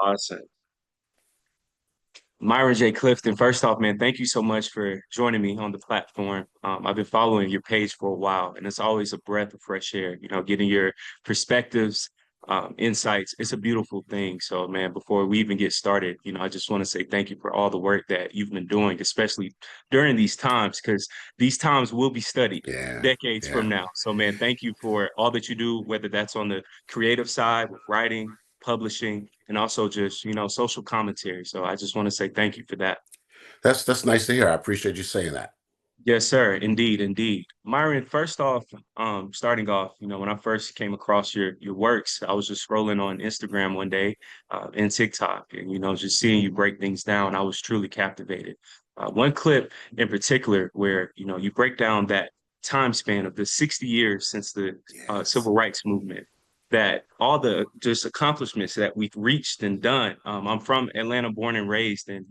Awesome. Myron J. Clifton, first off, man, thank you so much for joining me on the platform. I've been following your page for a while, and it's always a breath of fresh air, getting your perspectives, insights. It's a beautiful thing. So, man, before we even get started, I just want to say thank you for all the work that you've been doing, especially during these times, because these times will be studied Yeah, decades yeah. from now. So, man, thank you for all that you do, whether that's on the creative side with writing, publishing, and also just, social commentary. So I just want to say thank you for that. That's nice to hear. I appreciate you saying that. Yes, sir. Indeed, indeed. Myron, first off, starting off, when I first came across your works, I was just scrolling on Instagram one day, and TikTok, and just seeing you break things down, I was truly captivated. One clip in particular where you break down that time span of the 60 years since the Yes. civil rights movement, that all the just accomplishments that we've reached and done. I'm from Atlanta, born and raised, and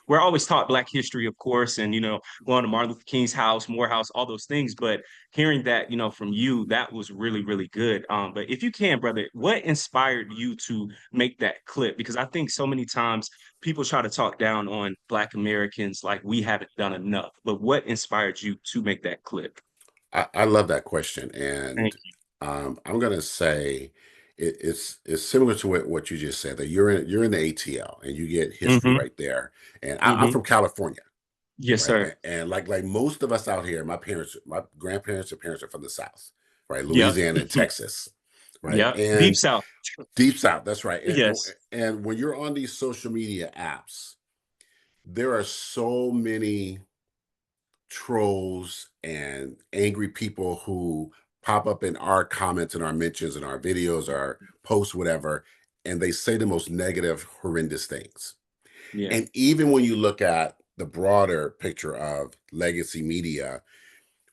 we're always taught Black history, of course, and going to Martin Luther King's house, Morehouse, all those things. But hearing that, from you, that was really, really good. But if you can, brother, what inspired you to make that clip? Because I think so many times people try to talk down on Black Americans like we haven't done enough. But what inspired you to make that clip? I love that question. Thank And you. I'm gonna say it's similar to what you just said, that you're in the ATL and you get history Hmm. right there. And I'm Hmm. from California, Yes, right? sir. And like most of us out here, my grandparents and parents are from the South, right? Yep. Louisiana and Texas, right? Yep. Deep And South. Deep South, that's right. Yes. And when you're on these social media apps, there are so many trolls and angry people who pop up in our comments and our mentions and our videos, our posts, whatever, and they say the most negative, horrendous things. Yeah. And even when you look at the broader picture of legacy media,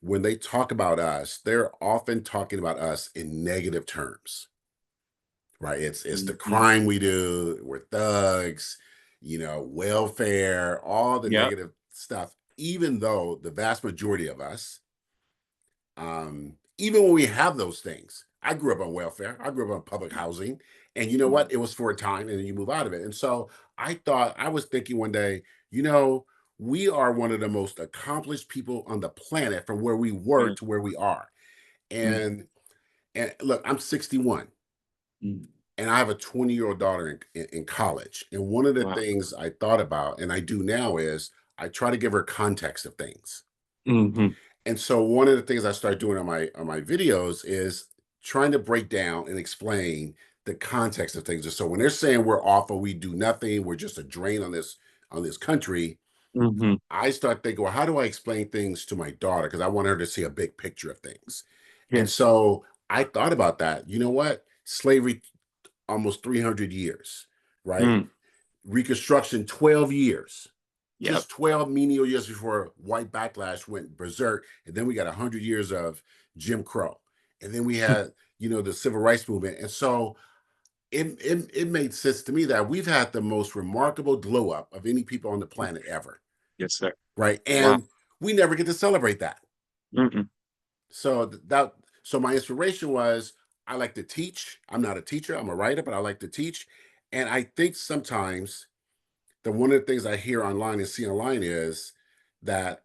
when they talk about us, they're often talking about us in negative terms, right? It's the Mhm. crime we do, we're thugs, welfare, all the Yep. negative stuff, even though the vast majority of us, even when we have those things, I grew up on welfare, I grew up on public housing, and you know what? It was for a time and then you move out of it. And so I was thinking one day, you know, we are one of the most accomplished people on the planet from where we were Yeah. to where we are. Mm, And look, I'm 61 mm. and I have a 20-year-old daughter in college. And one of the Wow. things I thought about, and I do now, is I try to give her context of things. Hmm. And so one of the things I start doing on my videos is trying to break down and explain the context of things. And so when they're saying we're awful, we do nothing, we're just a drain on this country, Hmm. I start thinking, well, how do I explain things to my daughter? Because I want her to see a big picture of things. And Yes. so I thought about that. You know what? Slavery almost 300 years, right? Mm. Reconstruction 12 years, Yep. just 12 menial years before white backlash went berserk. And then we got 100 years of Jim Crow. And then we had, the civil rights movement. And so it made sense to me that we've had the most remarkable glow up of any people on the planet ever, Yes, sir. right? Wow. And we never get to celebrate that. Mm-mm. So so my inspiration was, I like to teach. I'm not a teacher, I'm a writer, but I like to teach. And I think sometimes that one of the things I hear online and see online is that,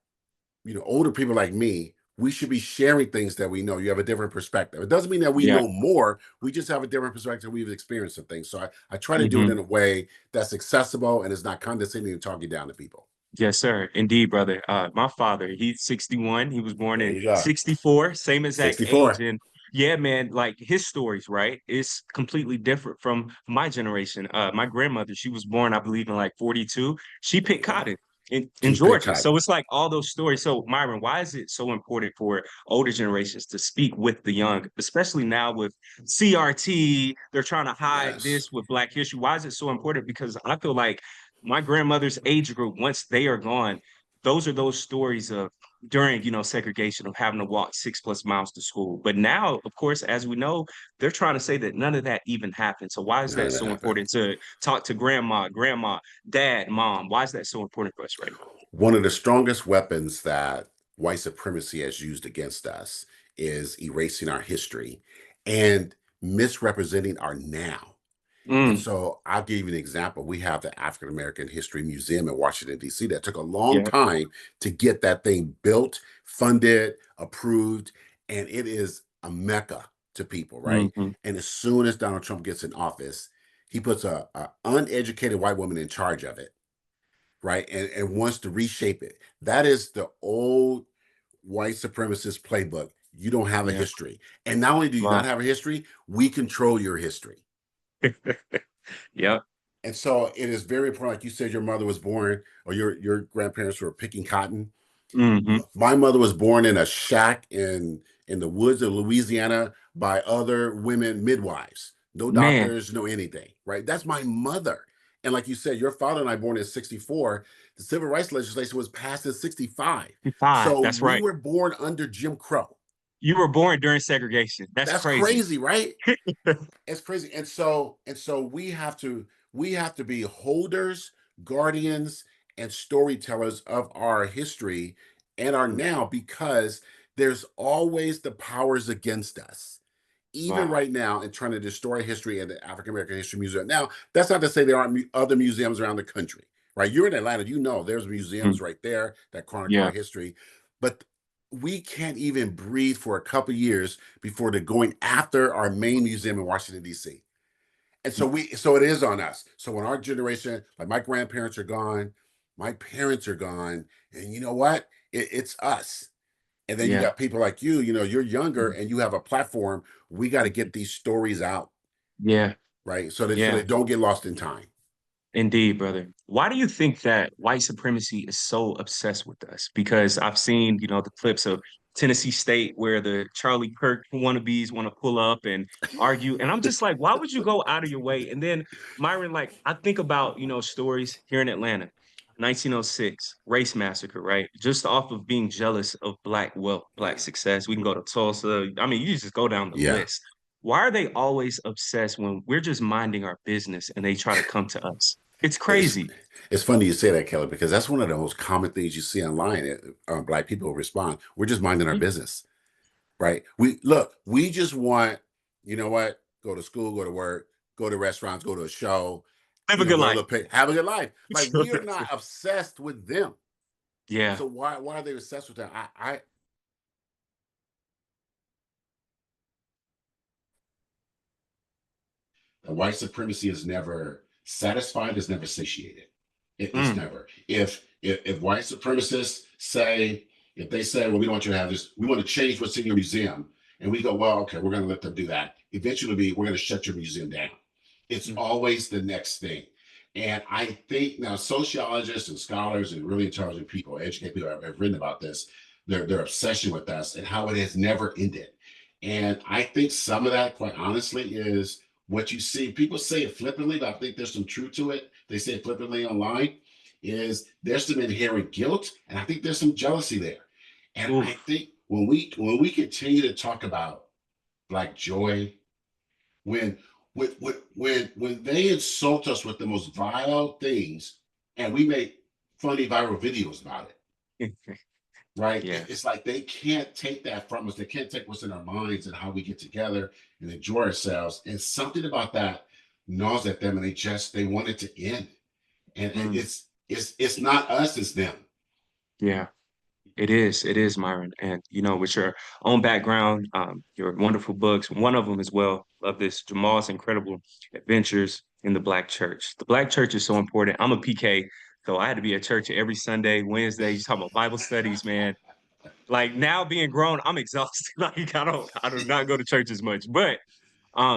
older people like me, we should be sharing things that we know. You have a different perspective. It doesn't mean that we Yeah. know more. We just have a different perspective. We've experienced some things. So I try to do it Hmm. in a way that's accessible and is not condescending and talking down to people. Yes, sir. Indeed, brother. My father, he's 61. He was born There in you go. 64, same exact age. 64. And yeah, man, like his stories, right? It's completely different from my generation. My grandmother, she was born, I believe, in like 42. She picked Yeah. cotton in She picked Georgia. So cotton. it's like all those stories. So, Myron, why is it so important for older generations to speak with the young, especially now with CRT? They're trying to hide Yes. this with Black history. Why is it so important? Because I feel like my grandmother's age group, once they are gone, those are those stories of during, segregation of having to walk 6+ miles to school. But now, of course, as we know, they're trying to say that none of that even happened. So why is None that of that so happened. important to talk to grandma, dad, mom? Why is that so important for us right now? One of the strongest weapons that white supremacy has used against us is erasing our history and misrepresenting our now. And Mm, so I'll give you an example. We have the African American History Museum in Washington, D.C. that took a long yeah. time to get that thing built, funded, approved, and it is a mecca to people, right? Hmm. And as soon as Donald Trump gets in office, he puts a uneducated white woman in charge of it, right? And wants to reshape it. That is the old white supremacist playbook. You don't have a Yeah. history. And not only do you not Wow. have a history, we control your history. Yep. And so it is very important. Like you said, your mother was born, or your grandparents were picking cotton. Hmm. My mother was born in a shack in the woods of Louisiana by other women midwives. No Man, doctors, no anything. Right? That's my mother. And like you said, your father and I born in '64. The civil rights legislation was passed in '65. 5. So That's we right. were born under Jim Crow. You were born during segregation. That's That's crazy. crazy, right? It's crazy. And so we have to be holders, guardians, and storytellers of our history and our now, because there's always the powers against us. Even Wow. right now, in trying to destroy history and the African American History Museum. Now, that's not to say there aren't other museums around the country, right? You're in Atlanta, there's museums Mm, right there that chronicle our yeah. history, but we can't even breathe for a couple years before they're going after our main museum in Washington, D.C. And so it is on us. So when our generation, like my grandparents are gone, my parents are gone, and you know what? It's us. And then you Yeah. got people like you're younger and you have a platform. We got to get these stories out, Yeah. right? So they Yeah. don't get lost in time. Indeed, brother. Why do you think that white supremacy is so obsessed with us? Because I've seen, the clips of Tennessee State where the Charlie Kirk wannabes want to pull up and argue. And I'm just like, why would you go out of your way? And then Myron, like, I think about, stories here in Atlanta, 1906, race massacre, right? Just off of being jealous of Black wealth, Black success. We can go to Tulsa. I mean, you just go down the Yeah. list. Why are they always obsessed when we're just minding our business and they try to come to us? It's It's crazy. it's funny you say that, Kelly, because that's one of the most common things you see online. Black people respond, "We're just minding our business." Right? We just want, you know what? Go to school, go to work, go to restaurants, go to a show, Live a good go to life. the pay, have a good life. Like we are not obsessed with them. Yeah. So why are they obsessed with them? White supremacy is never satisfied, is never satiated. It's Mm, never. If white supremacists say, if they say, well, we don't want you to have this, we want to change what's in your museum, and we go, well, okay, we're going to let them do that. Eventually, we're going to shut your museum down. It's mm, always the next thing. And I think now sociologists and scholars and really intelligent people, educated people have written about this, their obsession with us and how it has never ended. And I think some of that, quite honestly, is what you see. People say it flippantly, but I think there's some truth to it. They say it flippantly online. Is there's some inherent guilt, and I think there's some jealousy there. And I oof. think when we continue to talk about Black joy, when when they insult us with the most vile things, and we make funny viral videos about it, right? Yeah. It's like they can't take that from us. They can't take what's in our minds and how we get together and enjoy ourselves. And something about that gnaws at them, and they want it to end. And Mm, it's not us, it's them. yeah. It is. It is, Myron. And, with your own background, your wonderful books, one of them as well, of this Jamal's incredible adventures in the Black church. The Black church is so important. I'm a PK, so I had to be at church every Sunday, Wednesday. You talking about Bible studies, man. Like now being grown, I'm exhausted. Like I do not go to church as much. But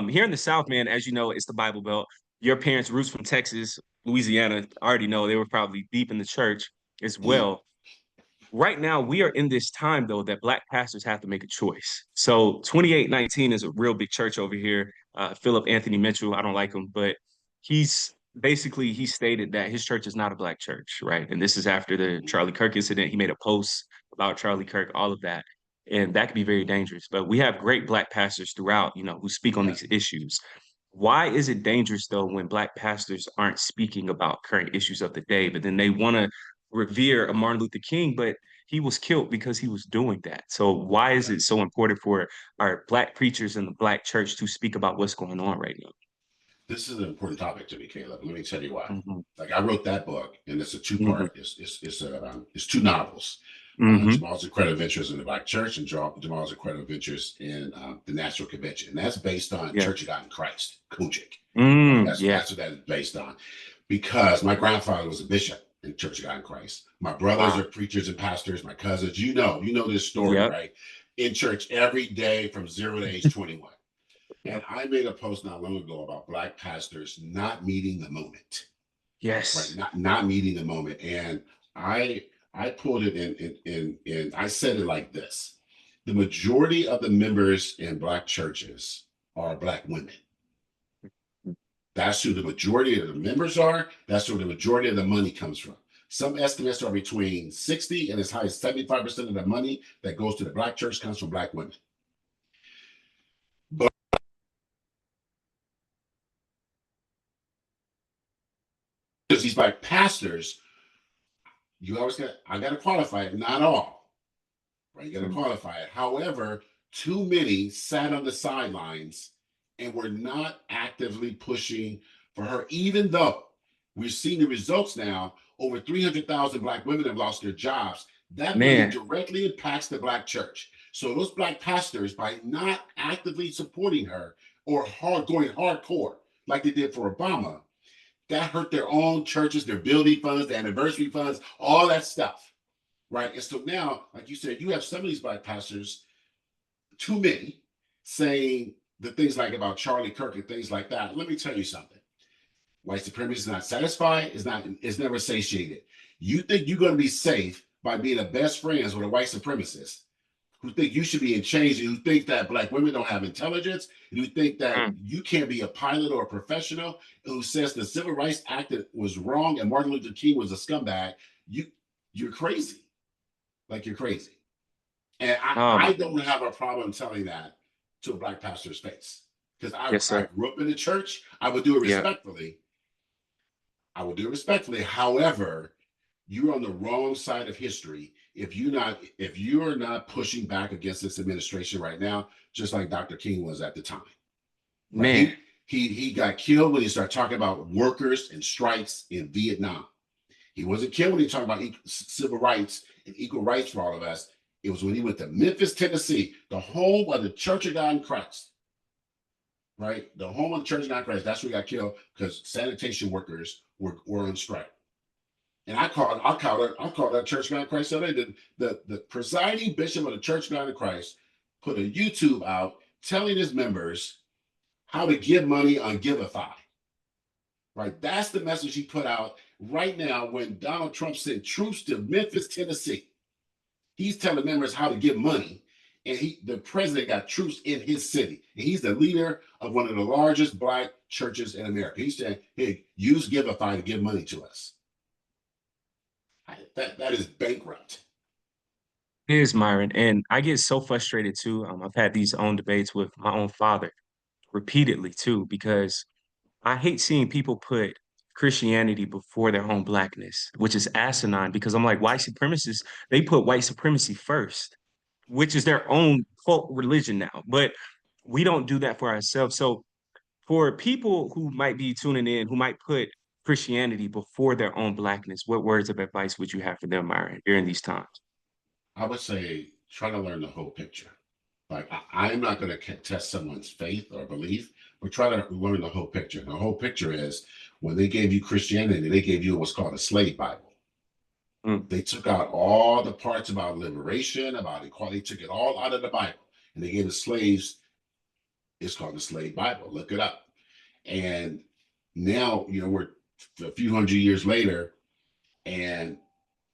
here in the South, man, as you know, it's the Bible Belt. Your parents' roots from Texas, Louisiana, I already know they were probably deep in the church as Mm, well. Right now, we are in this time though that Black pastors have to make a choice. So 2819 is a real big church over here. Philip Anthony Mitchell, I don't like him, but he stated that his church is not a Black church, right? And this is after the Charlie Kirk incident. He made a post about Charlie Kirk, all of that. And that could be very dangerous. But we have great Black pastors throughout, who speak on yeah. these issues. Why is it dangerous though when Black pastors aren't speaking about current issues of the day, but then they want to revere a Martin Luther King, but he was killed because he was doing that. So why is Yeah. it so important for our Black preachers in the Black church to speak about what's going on right now? This is an important topic to me, Caleb. Let me tell you why. Mm-hmm. Like I wrote that book, and it's a Mm-hmm. two-part. It's two novels. Mm-hmm. Jamal's Incredible Adventures in the Black Church and Jamal's Incredible Adventures in the National Convention, and that's based on Yeah. Church of God in Christ, Kujic. Right? Mm, That's yeah. that's what that is based on. Because my grandfather was a bishop in Church of God in Christ. My brothers are Wow. preachers and pastors. My cousins, you know this story, Yep. right? In church every day from 0 to age 21. And Yep. I made a post not long ago about Black pastors not meeting the moment, right? Yes. Not meeting the moment. And I pulled it in I said it like this: the majority of the members in Black churches are Black women. That's who the majority of the members are. That's where the majority of the money comes from. Some estimates are between 60 and as high as 75% of the money that goes to the Black church comes from Black women. But these Black pastors, I got to qualify it, not all, right? You got to qualify it. However, too many sat on the sidelines and were not actively pushing for her, even though we're seeing the results now. Over 300,000 Black women have lost their jobs. That money Man. directly impacts the Black church. So those Black pastors, by not actively supporting her or going hardcore like they did for Obama, that hurt their own churches, their building funds, the anniversary funds, all that stuff, right? And so now, like you said, you have some of these Black pastors, too many, saying the things like about Charlie Kirk and things like that. Let me tell you something. White supremacy is not satisfied, is never satiated. You think you're going to be safe by being a best friends with a white supremacist who think you should be in change, and who think that Black women don't have intelligence, and who think that Mm. you can't be a pilot or a professional, and who says the Civil Rights Act was wrong and Martin Luther King was a scumbag. You're crazy. Like you're crazy. And Oh I my. don't have a problem telling that to a Black pastor's face. Because Yes, I sir. grew up in the church. I would do it Yeah. respectfully. However, you're on the wrong side of history if you're not pushing back against this administration right now, just like Dr. King was at the time. Right? Man. He got killed when he started talking about workers and strikes in Vietnam. He wasn't killed when he talked about civil rights and equal rights for all of us. It was when he went to Memphis, Tennessee, the home of the Church of God in Christ. Right? The home of the Church of God in Christ. That's where he got killed because sanitation workers were on strike. And I called that Church of God in Christ Sunday. The presiding bishop of the Church of God in Christ put a YouTube out telling his members how to give money on Giveify. Right? That's the message he put out right now when Donald Trump sent troops to Memphis, Tennessee. He's telling members how to give money. And the president got troops in his city. And he's the leader of one of the largest Black churches in America. He's saying, hey, use Giveify to give money to us. That is bankrupt. It is, Myron. And I get so frustrated too. I've had these own debates with my own father repeatedly too, because I hate seeing people put Christianity before their own blackness, which is asinine because I'm like, white supremacists, they put white supremacy first, which is their own cult religion now. But we don't do that for ourselves. So for people who might be tuning in, who might put Christianity before their own blackness, what words of advice would you have for them, Myron, during these times? I would say try to learn the whole picture. Like I'm not going to test someone's faith or belief, but try to learn the whole picture. And the whole picture is when they gave you Christianity, they gave you what's called a slave Bible. Mm. They took out all the parts about liberation, about equality, took it all out of the Bible. And they gave the slaves, it's called the slave Bible. Look it up. And now, we're a few hundred years later, and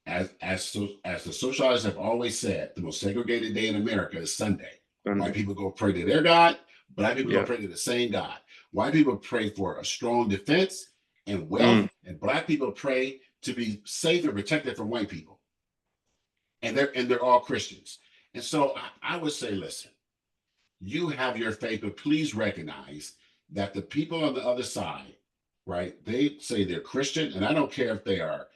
as the socialists have always said, the most segregated day in America is Sunday. White people go pray to their God, Black people go pray to the same God. White people pray for a strong defense and wealth, and Black people pray to be safe and protected from white people. And they're all Christians. And so I would say, listen, you have your faith, but please recognize that the people on the other side, right? They say they're Christian, and I don't care if they are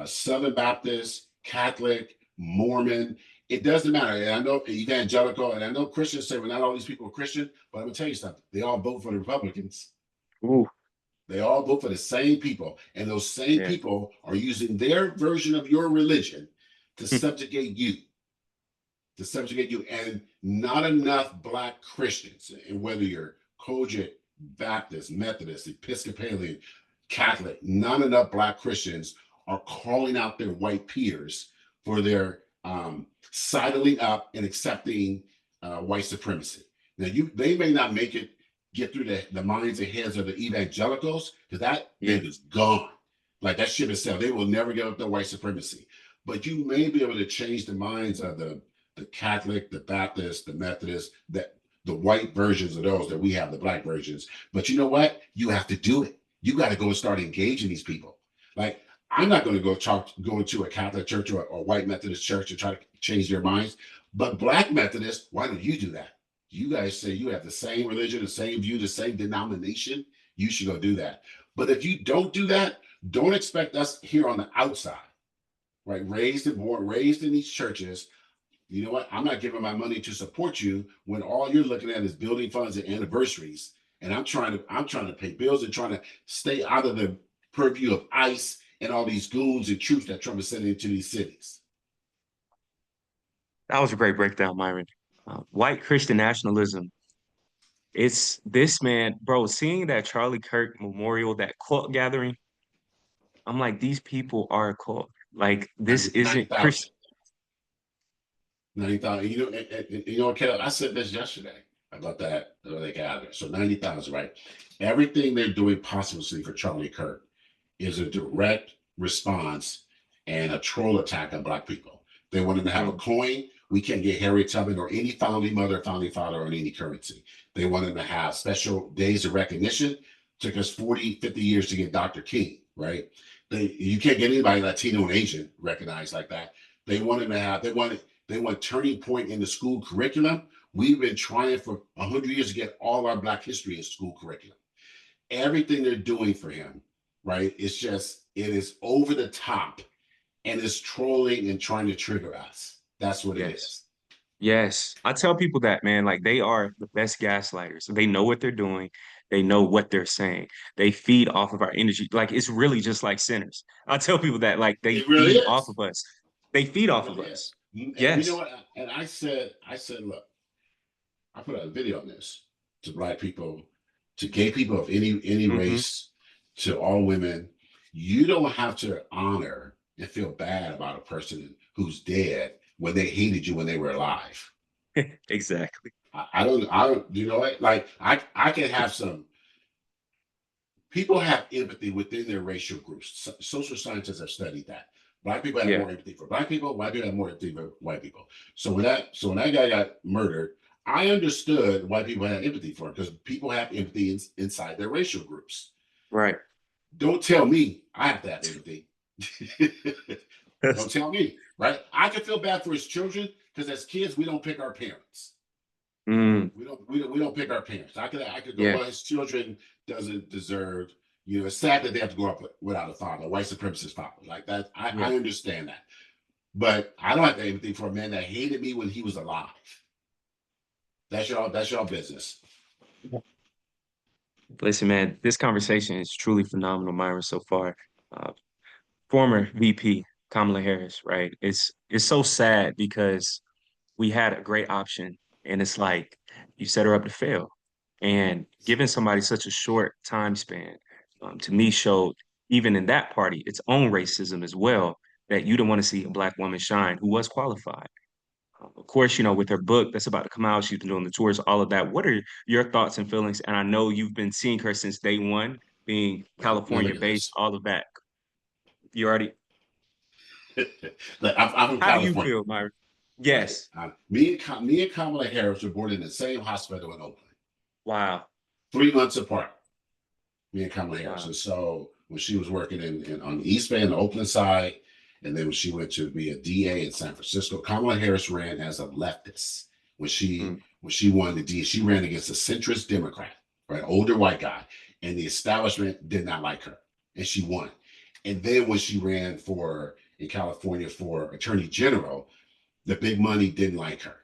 Southern Baptist, Catholic, Mormon. It doesn't matter. And I know evangelical, and I know Christians say, well, not all these people are Christian, but I'm gonna tell you something. They all vote for the Republicans. Ooh. They all vote for the same people. And those same Yeah. people are using their version of your religion to subjugate you. To subjugate you. And not enough Black Christians, and whether you're Kojic, Baptist, Methodist, Episcopalian, Catholic, not enough Black Christians are calling out their white peers for their sidling up and accepting white supremacy. Now, they may not make it get through the minds and heads of the evangelicals, because that thing is gone. Like, that ship is sailed. They will never give up their white supremacy. But you may be able to change the minds of the Catholic, the Baptist, the Methodist, the white versions of those that we have, the Black versions. But you know what? You have to do it. You got to go and start engaging these people. Like, I'm not going to go into a Catholic church or a white Methodist church and try to change their minds. But Black Methodists, why don't you do that? You guys say you have the same religion, the same view, the same denomination. You should go do that. But if you don't do that, don't expect us here on the outside, right? Raised in these churches. You know what? I'm not giving my money to support you when all you're looking at is building funds and anniversaries. And I'm trying to pay bills and trying to stay out of the purview of ICE and all these goons and troops that Trump is sending into these cities. That was a great breakdown, Myron. White Christian nationalism. It's this man, bro, seeing that Charlie Kirk memorial, that cult gathering, I'm like, these people are a cult. Like, this isn't 90,000. Christian. 90,000. You know what, Caleb? I said this yesterday about that gathering. So 90,000, right? Everything they're doing possibly for Charlie Kirk is a direct response and a troll attack on Black people. They want him to have a coin. We can't get Harriet Tubman or any founding mother, founding father on any currency. They want him to have special days of recognition. Took us 40, 50 years to get Dr. King, right? You can't get anybody Latino and Asian recognized like that. They want him to have, they want turning point in the school curriculum. We've been trying for 100 years to get all our Black history in school curriculum. Everything they're doing for him, right? It is over the top, and it's trolling and trying to trigger us. That's what it is. Yes. I tell people that, man, like, they are the best gaslighters. They know what they're doing. They know what they're saying. They feed off of our energy. Like, it's really just like sinners. I tell people that, like, they It really feed off is. of us. They feed off of really us. And Yes. you know what? And I said, look, I put out a video on this to Black people, to gay people of any race, to all women. You don't have to honor and feel bad about a person who's dead when they hated you when they were alive. Exactly. I don't, you know what? Like, I can have some people have empathy within their racial groups. Social scientists have studied that. Black people have more empathy for Black people. White people have more empathy for white people. So when that guy got murdered, I understood why people had empathy for him, because people have empathy inside their racial groups. Right. Don't tell me I have that empathy. Don't tell me, right? I can feel bad for his children, because as kids, we don't pick our parents. We don't pick our parents. I could go, well, his children doesn't deserve, it's sad that they have to grow up without a father, a white supremacist father. Like that, I understand that. But I don't have the empathy for a man that hated me when he was alive. That's your business. Listen, man, this conversation is truly phenomenal, Myron, so far. Former VP Kamala Harris, right? It's so sad because we had a great option, and it's like you set her up to fail. And giving somebody such a short time span, to me, showed even in that party its own racism as well, that you don't want to see a Black woman shine who was qualified. Of course, with her book that's about to come out, she's been doing the tours, all of that. What are your thoughts and feelings? And I know you've been seeing her since day one, being California-based, all of that. You already. I'm from How do you California. feel, Myron? Yes. Right. Me and Kamala Harris were born in the same hospital in Oakland. Wow. 3 months apart. Me and Kamala Harris. Wow. And so when she was working on the East Bay and the Oakland side, and then when she went to be a DA in San Francisco, Kamala Harris ran as a leftist. When she won the DA, she ran against a centrist Democrat, right, older white guy, and the establishment did not like her, and she won. And then when she ran in California for Attorney General, the big money didn't like her.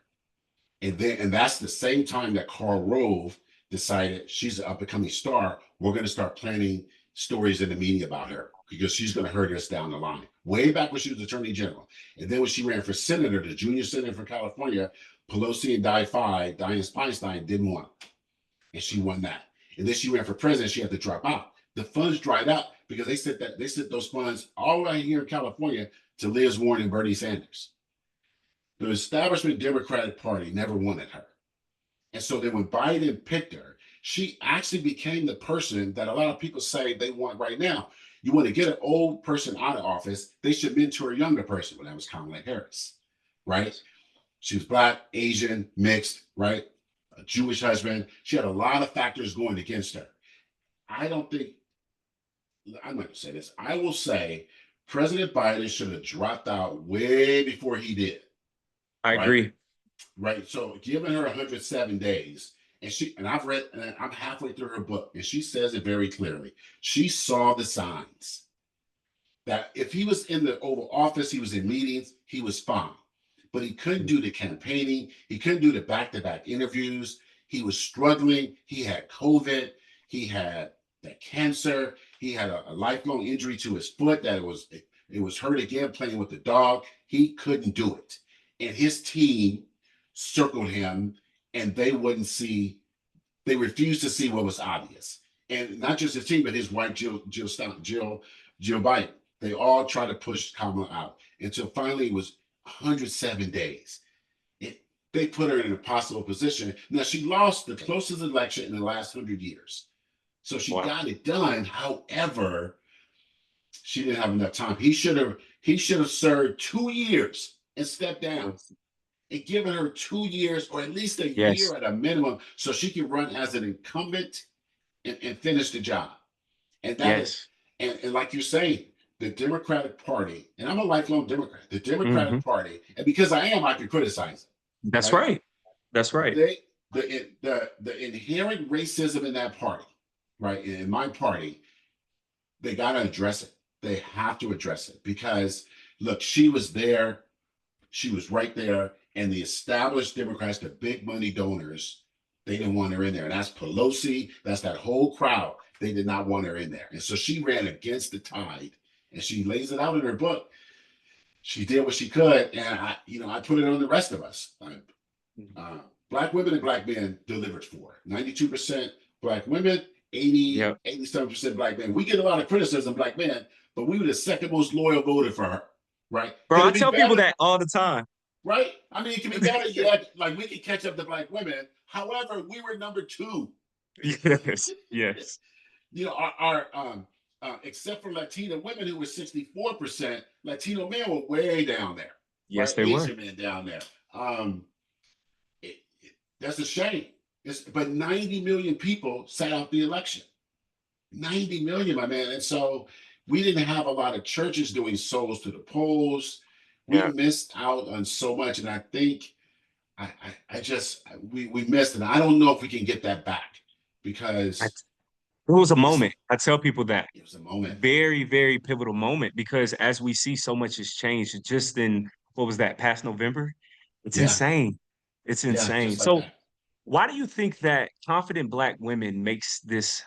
And that's the same time that Karl Rove decided she's an up-and-coming star. We're going to start planting stories in the media about her because she's going to hurt us down the line. Way back when she was Attorney General. And then when she ran for senator, the junior senator for California, Pelosi and Dianne Feinstein didn't want her. And she won that. And then she ran for president, she had to drop out. The funds dried up because they sent those funds all right here in California to Liz Warren and Bernie Sanders. The establishment Democratic Party never wanted her. And so then when Biden picked her, she actually became the person that a lot of people say they want right now. You want to get an old person out of office, they should mentor a younger person. Well, that was Kamala Harris, right? She was Black, Asian, mixed, right? A Jewish husband. She had a lot of factors going against her. I'm not going to say this. I will say President Biden should have dropped out way before he did. I agree. Right. So giving her 107 days, and I've read, and I'm halfway through her book, and she says it very clearly. She saw the signs that if he was in the Oval Office, he was in meetings, he was fine. But he couldn't do the campaigning. He couldn't do the back-to-back interviews. He was struggling. He had COVID. He had that cancer. He had a lifelong injury to his foot that it was hurt again playing with the dog. He couldn't do it. And his team circled him, and they refused to see what was obvious. And not just his team, but his wife, Jill Biden. They all tried to push Kamala out until finally it was 107 days. They put her in an impossible position. Now, she lost the closest election in the last 100 years. So she got it done. However, she didn't have enough time. He should have served 2 years and stepped down and given her 2 years or at least a year at a minimum so she could run as an incumbent and finish the job. And that is, and like you're saying, the Democratic Party, and I'm a lifelong Democrat, the Democratic Party, and because I am, I can criticize it. That's right. That's right. The inherent racism in that party, right, in my party, they got to address it. They have to address it because, look, she was there. She was right there. And the established Democrats, the big money donors, they didn't want her in there. And that's Pelosi. That's that whole crowd. They did not want her in there. And so she ran against the tide. And she lays it out in her book. She did what she could. And I put it on the rest of us. Black women and Black men delivered for her. 92% Black women, 87% Black men. We get a lot of criticism, Black men, but we were the second most loyal voter for her, right? Bro, I tell people that all the time. Right? I mean, it can be better yet. Like, we can catch up to Black women. However, we were number 2. Yes. Our except for Latino women who were 64%, Latino men were way down there. Yes, they were. Asian men down there. That's a shame. But 90 million people sat out the election. 90 million, my man. And so we didn't have a lot of churches doing souls to the polls. We missed out on so much. And I think we missed it. I don't know if we can get that back because it was a moment. I tell people that. It was a moment. Very, very pivotal moment because as we see, so much has changed just in, what was that, past November? It's insane. It's insane. Like so that. Why do you think that confident Black women makes this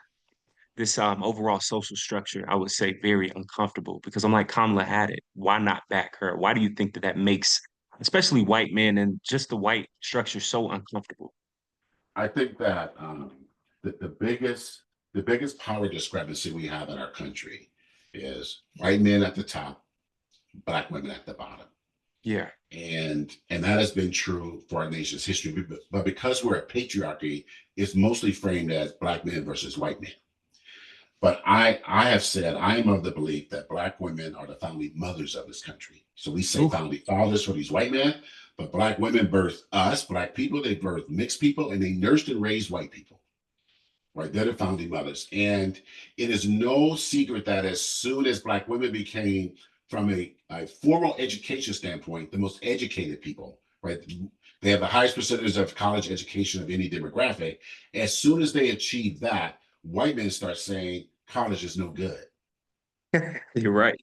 overall social structure, I would say, very uncomfortable? Because I'm like, Kamala had it. Why not back her? Why do you think that makes, especially white men and just the white structure, so uncomfortable? I think that the biggest power discrepancy we have in our country is white men at the top, Black women at the bottom. Yeah. And that has been true for our nation's history. But because we're a patriarchy, it's mostly framed as Black men versus white men. But I have said, I am of the belief that Black women are the founding mothers of this country. So we say founding fathers for these white men, but Black women birthed us, Black people, they birthed mixed people, and they nursed and raised white people. Right? They're the founding mothers. And it is no secret that as soon as Black women became, from a formal education standpoint, the most educated people, right? They have the highest percentage of college education of any demographic. As soon as they achieve that, white men start saying college is no good. You're right.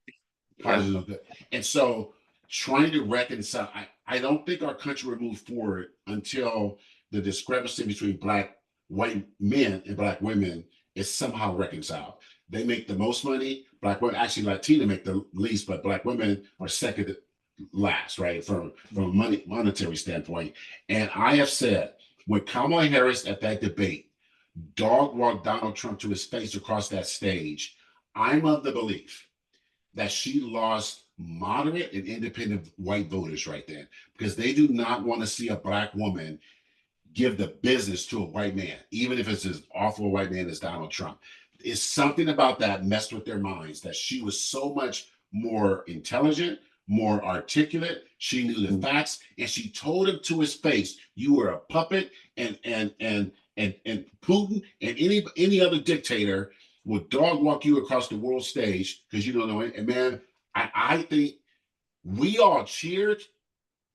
College is no good. And so trying to reconcile, I don't think our country will move forward until the discrepancy between white men and Black women is somehow reconciled. they make the most money. Black women, actually Latina make the least, but Black women are second last, right? From a monetary standpoint. And I have said, when Kamala Harris at that debate dog walked Donald Trump to his face across that stage, I'm of the belief that she lost moderate and independent white voters right then, because they do not want to see a Black woman give the business to a white man, even if it's as awful a white man as Donald Trump. It's something about that messed with their minds, that she was so much more intelligent, more articulate. She knew the facts, and she told him to his face, "You were a puppet, and Putin and any other dictator will dog walk you across the world stage because you don't know it." And man, I think we all cheered,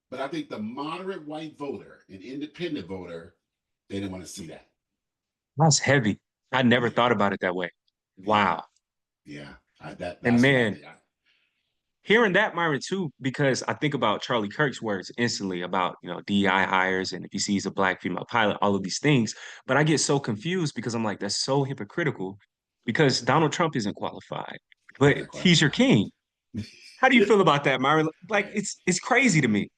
but I think the moderate white voter and independent voter, they didn't want to see that. That's heavy. I never thought about it that way. Wow. Yeah. And That's man, what hearing that, Myron, too, because I think about Charlie Kirk's words instantly about, DEI hires and if he sees a Black female pilot, all of these things. But I get so confused because I'm like, that's so hypocritical because Donald Trump isn't qualified, he's but not he's your qualified. king. How do you feel about that, Myron? Like Right. it's crazy to me.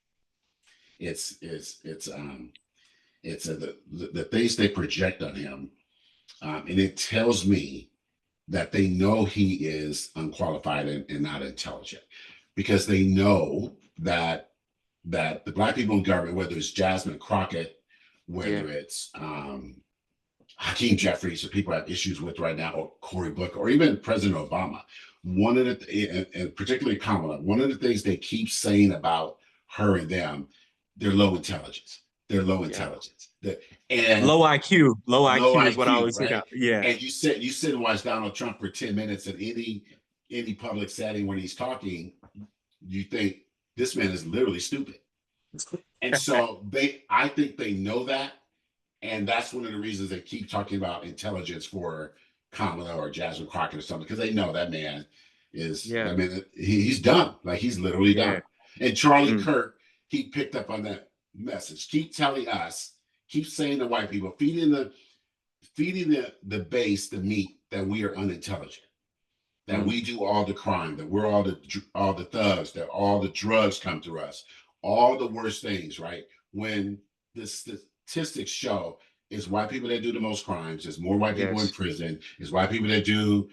It's the things they project on him, and it tells me that they know he is unqualified and not intelligent, because they know that the Black people in government, whether it's Jasmine Crockett, Yeah. whether it's Hakeem Jeffries, that people have issues with right now, or Cory Booker, or even President Obama, one of the, and particularly Kamala, one of the things they keep saying about her and them, they're low intelligence. They're low Yeah. intelligence. And Low IQ. Low low IQ is what I IQ, always think right? of. Yeah. And you sit and watch Donald Trump for 10 minutes in any public setting when he's talking, you think this man is literally stupid. And so I think they know that. And that's one of the reasons they keep talking about intelligence for Kamala or Jasmine Crockett or something, because they know that man Yeah. he's dumb. Like, he's literally Yeah. dumb. And Charlie Mm. Kirk, he picked up on that message. Keep telling us, keep saying to white people, feeding the base, the meat, that we are unintelligent, that we do all the crime, that we're all the thugs, that all the drugs come through us, all the worst things, right? When the statistics show it's white people that do the most crimes, there's more white people in Yes. prison, it's white people that do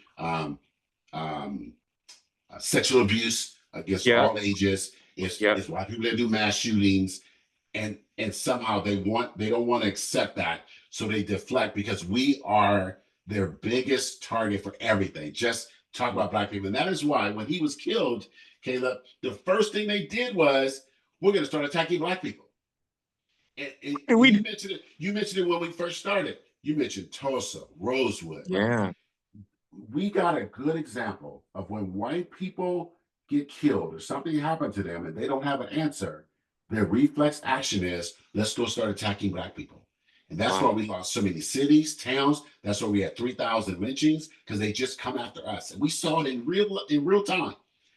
sexual abuse against Yeah. all ages, Yeah. it's white people that do mass shootings, and somehow they don't want to accept that, so they deflect, because we are their biggest target for everything. Just talk about Black people. And that is why when he was killed, Caleb, the first thing they did was, we're going to start attacking Black people. And And you we mentioned it when we first started. You mentioned Tulsa, Rosewood, right? Yeah. We got a good example of when white people get killed or something happened to them and they don't have an answer, their reflex action is, let's go start attacking Black people. And that's why we lost so many cities, towns. That's why we had 3,000 lynchings, because they just come after us. And we saw it in real time.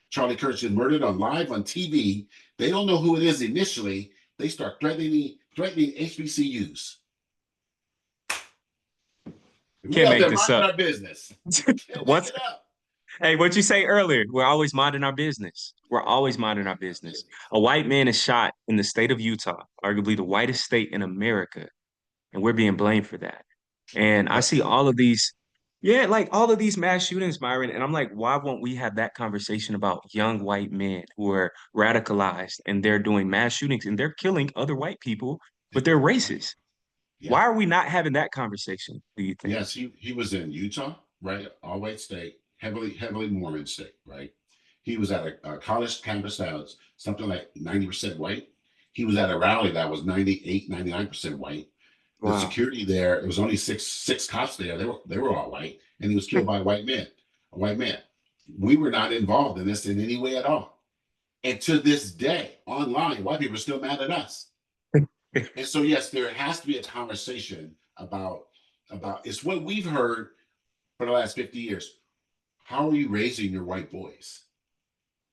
Charlie Kirk is murdered on TV. They don't know who it is initially. They start threatening HBCUs. We Can't out make there this minding up. our business. Can't make Once it up. Hey, what you say earlier? We're always minding our business. We're always minding our business. A white man is shot in the state of Utah, arguably the whitest state in America, and we're being blamed for that. And I But see all of these, yeah, like all of these mass shootings, Myron, and I'm like, why won't we have that conversation about young white men who are radicalized and they're doing mass shootings and they're killing other white people, but they're right. racist? Yeah. Why are we not having that conversation, do you think? Yes, he was in Utah, right? All white state, heavily Mormon state, right? He was at a college campus that was something like 90% white. He was at a rally that was 98, 99% white. The Wow. security there, it was only six cops there. They were all white, and he was killed by a white man. We were not involved in this in any way at all. And to this day, online, white people are still mad at us. And so, yes, there has to be a conversation about it's what we've heard for the last 50 years. How are you raising your white boys?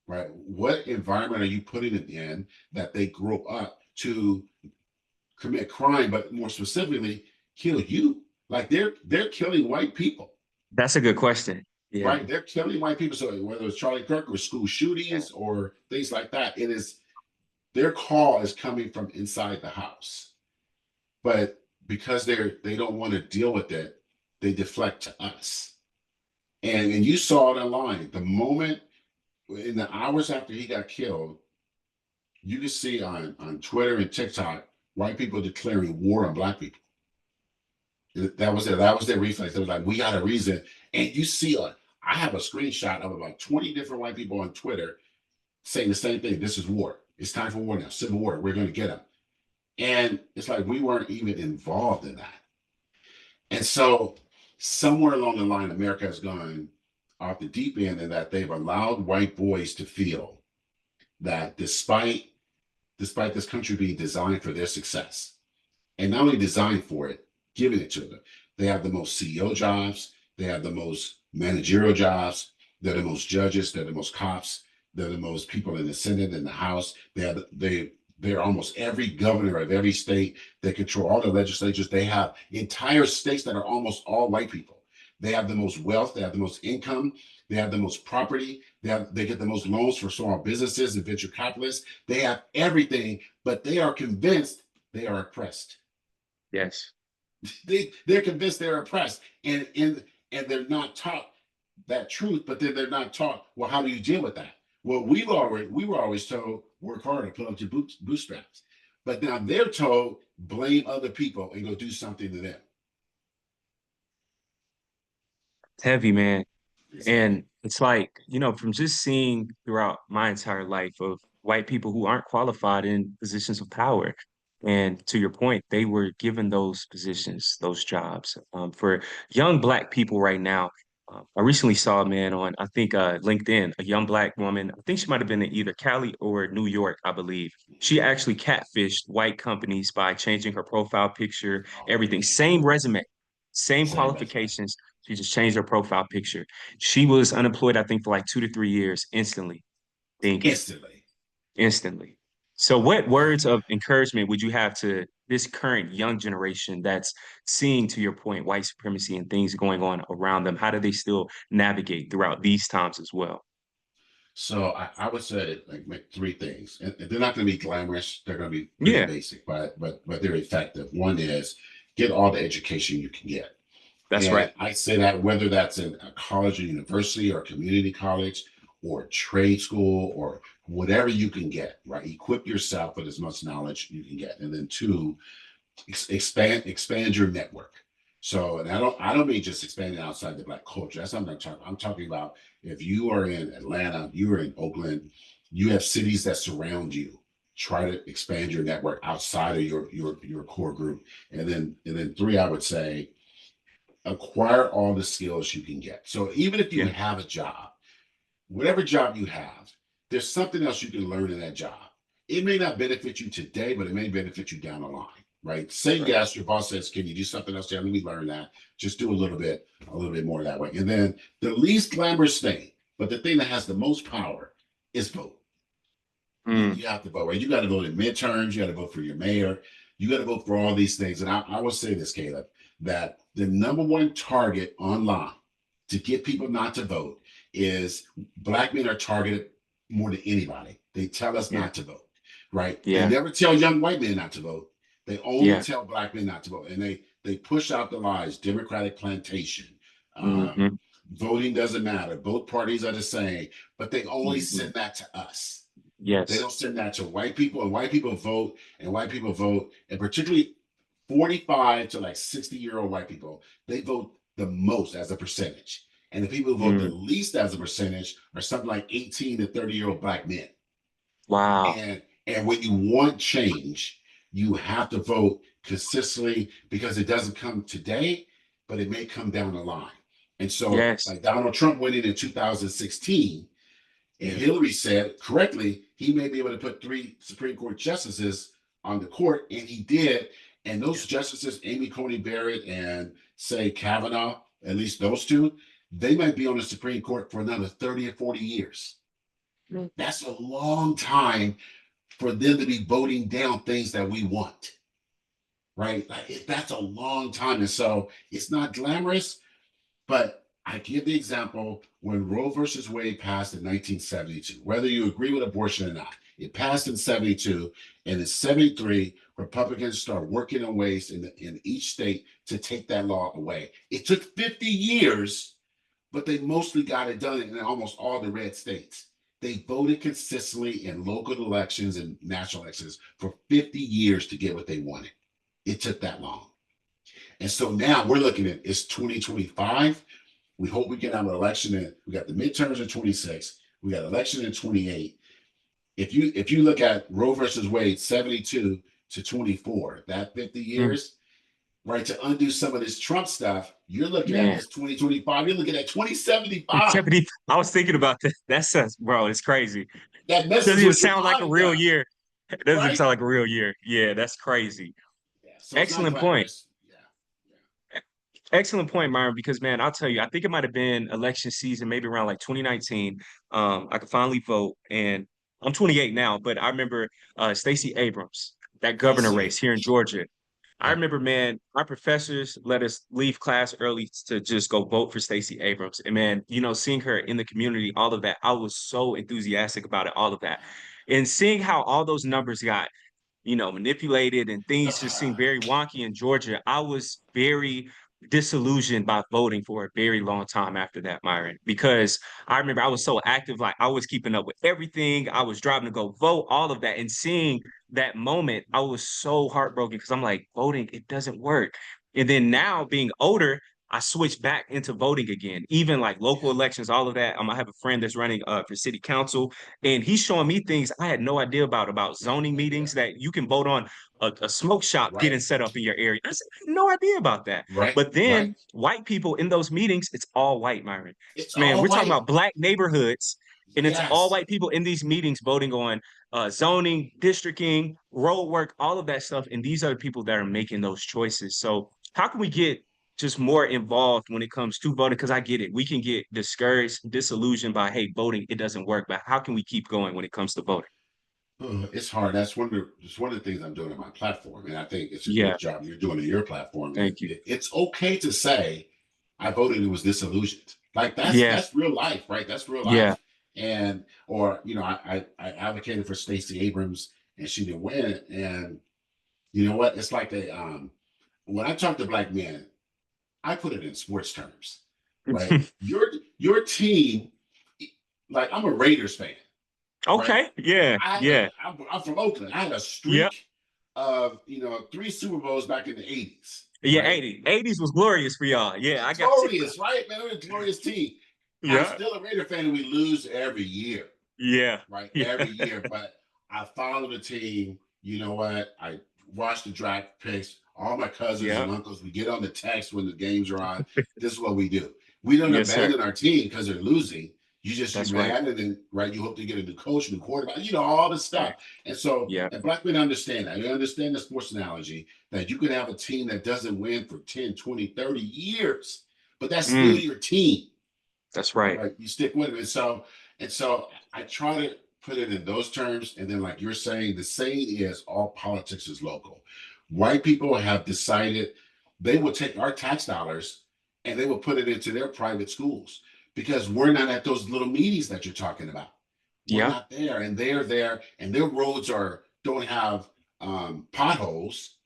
Right? What environment are you putting them in that they grow up to commit crime, but more specifically, kill you? Like, they're killing white people. That's a good question. Yeah. right? They're killing white people. So whether it's Charlie Kirk or school shootings or things like that, it is their call is coming from inside the house. But because they don't want to deal with it, they deflect to us. And you saw it online. The moment in the hours after he got killed, you can see on Twitter and TikTok white people declaring war on black people. That was it. That was their reflex. They was like, we got a reason. And you see, I have a screenshot of about 20 different white people on Twitter saying the same thing. This is war. It's time for war now. Civil war. We're going to get them. And it's like we weren't even involved in that. And so somewhere along the line, America has gone off the deep end in that they've allowed white boys to feel that despite this country being designed for their success, and not only designed for it, giving it to them. They have the most CEO jobs. They have the most managerial jobs. They're the most judges. They're the most cops. They're the most people in the Senate and the House. They're almost every governor of every state. They control all the legislatures. They have entire states that are almost all white people. They have the most wealth. They have the most income. They have the most property. They get the most loans for small businesses and venture capitalists. They have everything, but they are convinced they are oppressed. Yes. They're convinced they're oppressed, and they're not taught that truth. But then they're not taught, well, how do you deal with that? Well, we were always told work harder, pull up your bootstraps. But now they're told blame other people and go do something to them. It's heavy, man. It's And heavy. it's like, from just seeing throughout my entire life of white people who aren't qualified in positions of power. And to your point, they were given those positions, those jobs. For young Black people right now, I recently saw a man on, I think, LinkedIn, a young Black woman. I think she might have been in either Cali or New York, I believe. She actually catfished white companies by changing her profile picture, everything. Same resume, same Same resume. qualifications. She just changed her profile picture. She was unemployed, I think, for like 2 to 3 years instantly. Thinking Instantly. instantly. So, what words of encouragement would you have to this current young generation that's seeing, to your point, white supremacy and things going on around them? How do they still navigate throughout these times as well? So I would say like make three things, and they're not going to be glamorous. They're going to be pretty Yeah, basic, but they're effective. One is get all the education you can get. that's right. And I say that whether that's in a college or university or community college or trade school or whatever you can get, right? Equip yourself with as much knowledge you can get. And then two, expand your network. So, and I don't mean just expanding outside the Black culture. That's not what I'm talking. I'm talking about if you are in Atlanta, you are in Oakland, you have cities that surround you. Try to expand your network outside of your core group. And then three, I would say acquire all the skills you can get. So even if you Yeah, have a job, whatever job you have, there's something else you can learn in that job. It may not benefit you today, but it may benefit you down the line, right? Say right. yes, your boss says, can you do something else? Yeah, let me learn that. Just do a little bit more that way. And then the least glamorous thing, but the thing that has the most power is vote. Mm, You have to vote, right? You got to vote in midterms. You got to vote for your mayor. You got to vote for all these things. And I will say this, Caleb, that the number one target online to get people not to vote is Black men are targeted more than anybody. They tell us yeah, not to vote, right? They yeah, never tell young white men not to vote. They only yeah. tell Black men not to vote. And they push out the lies, Democratic plantation. Hmm. Voting doesn't matter. Both parties are the same, but they only Hmm. send that to us. They Yes. don't send that to white people, and white people vote, and particularly 45 to like 60-year-old white people, they vote the most as a percentage. And the people who vote the Mm, least as a percentage are something like 18 to 30-year-old Black men. wow. And when you want change, you have to vote consistently because it doesn't come today, but it may come down the line. And so, Yes. like Donald Trump went in 2016, and Yeah. Hillary said correctly, he may be able to put 3 Supreme Court justices on the court, and he did. And Yeah. those justices, Amy Coney Barrett and say Kavanaugh, at least those two, they might be on the Supreme Court for another 30 or 40 years. Mm. That's a long time for them to be voting down things that we want, right? Like, that's a long time. And so it's not glamorous, but I give the example when Roe versus Wade passed in 1972, whether you agree with abortion or not. It passed in 72, and in 73, Republicans start working on ways in each state to take that law away. It took 50 years, but they mostly got it done in almost all the red states. They voted consistently in local elections and national elections for 50 years to get what they wanted. It took that long. And so now we're looking at it's 2025. We hope we can have an election in. We got the midterms in 26. We got election in 28. If you look at Roe versus Wade 72 to 24, that 50 years, right, to undo some of this Trump stuff, you're looking at this 2025. You're looking at 2075. 70, I was thinking about that. That's bro, it's crazy. That Doesn't messes even with your sound like a mind real now, year. It doesn't even right? sound like a real year. Yeah, that's crazy. Yeah. So it's not Excellent point. glamorous. Yeah. Excellent point, Myron, because man, I'll tell you, I think it might have been election season, maybe around like 2019. I could finally vote, and I'm 28 now, but I remember Stacey Abrams, that governor Stacey race here in Abrams. Georgia. I Yeah. remember, man, our professors let us leave class early to just go vote for Stacey Abrams. And man, seeing her in the community, all of that, I was so enthusiastic about it, all of that. And seeing how all those numbers got manipulated and things just seemed very wonky in Georgia. I was very disillusioned by voting for a very long time after that, Myron, because I remember I was so active, like I was keeping up with everything. I was driving to go vote, all of that, and seeing that moment, I was so heartbroken because I'm like, voting, it doesn't work. And then now being older, I switched back into voting again, even like local elections, all of that. I have a friend that's running for city council, and he's showing me things I had no idea about zoning meetings that you can vote on a smoke shop Right. getting set up in your area. I said, I had no idea about that. Right. But then Right. white people in those meetings, it's all white, Myron. It's Man, all we're talking white. about black neighborhoods, and it's all Yes. white people in these meetings voting on zoning, districting, road work, all of that stuff. And these are the people that are making those choices. So how can we get just more involved when it comes to voting? Because I get it. We can get discouraged, disillusioned by, hey, voting, it doesn't work. But how can we keep going when it comes to voting? It's hard. It's one of the things I'm doing on my platform, and I think it's a Yeah, great job you're doing on your platform. thank you. It's okay to say I voted and was disillusioned. Like that's Yeah, that's real life, right? That's real yeah, life. And or I advocated for Stacey Abrams and she didn't win. And you know what? It's like when I talk to black men, I put it in sports terms, right? Your team, like I'm a Raiders fan, right? Okay. Yeah, yeah, I'm from Oakland. I had a yep. streak of 3 Super Bowls back in the 80s, Yeah, right? 80s was glorious for y'all. Yeah, I got you. Glorious, right? Man, we're a glorious team. I'm Yeah, still a Raider fan, and we lose every year, yeah, right? yeah, Every year. But I follow the team. You know what? I watch the draft picks. All my cousins yeah. and uncles, we get on the text when the games are on. This is what we do. We don't Yes, sir. abandon our team because they're losing. You're That's right. mad, and then right, you hope to get a new coach, new quarterback, all this Right. stuff. And so, Yeah. and black men understand that. They understand the sports analogy that you could have a team that doesn't win for 10, 20, 30 years, but that's still Mm, your team, that's right. right? You stick with it. And so I try to put it in those terms. And then, like you're saying, the saying is all politics is local. White people have decided they will take our tax dollars and they will put it into their private schools because we're not at those little meetings that you're talking about. We're Yeah. not there, and they're there, and their roads don't have potholes,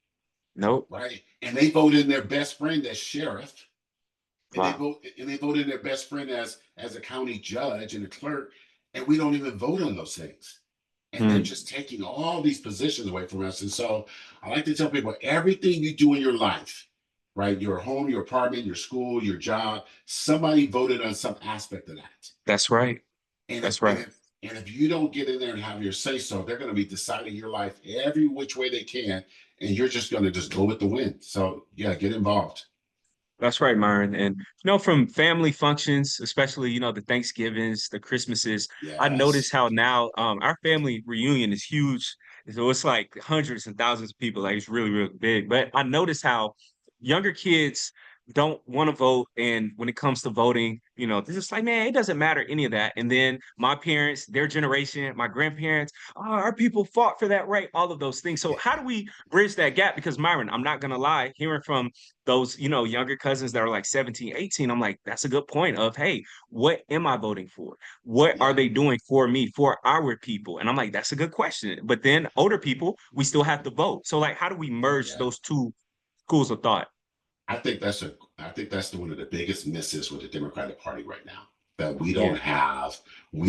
Nope. right? And they vote in their best friend as sheriff, and they Wow. vote and they vote in their best friend as a county judge and a clerk, and we don't even vote on those things. And they're Mm, just taking all these positions away from us. And so I like to tell people everything you do in your life, right? Your home, your apartment, your school, your job, somebody voted on some aspect of that. that's right. And if That's and right. if and if you don't get in there and have your say so, they're going to be deciding your life every which way they can, and you're just going to just go with the wind. So yeah, get involved. That's right, Myron. And from family functions, especially, the Thanksgivings, the Christmases, I notice Yes. how now our family reunion is huge. So it's like hundreds and thousands of people. Like it's really, really big. But I notice how younger kids don't want to vote. And when it comes to voting, This is like, man, it doesn't matter any of that. And then my parents, their generation, my grandparents, our people fought for that right, all of those things. So Yeah, how do we bridge that gap? Because Myron, I'm not gonna lie, hearing from those, younger cousins that are like 17, 18, I'm like, that's a good point of, hey, what am I voting for? What are yeah, they doing for me, for our people? And I'm like, that's a good question. But then older people, we still have to vote. So like, how do we merge yeah. those two schools of thought? I think that's one of the biggest misses with the Democratic Party right now. That Yeah. we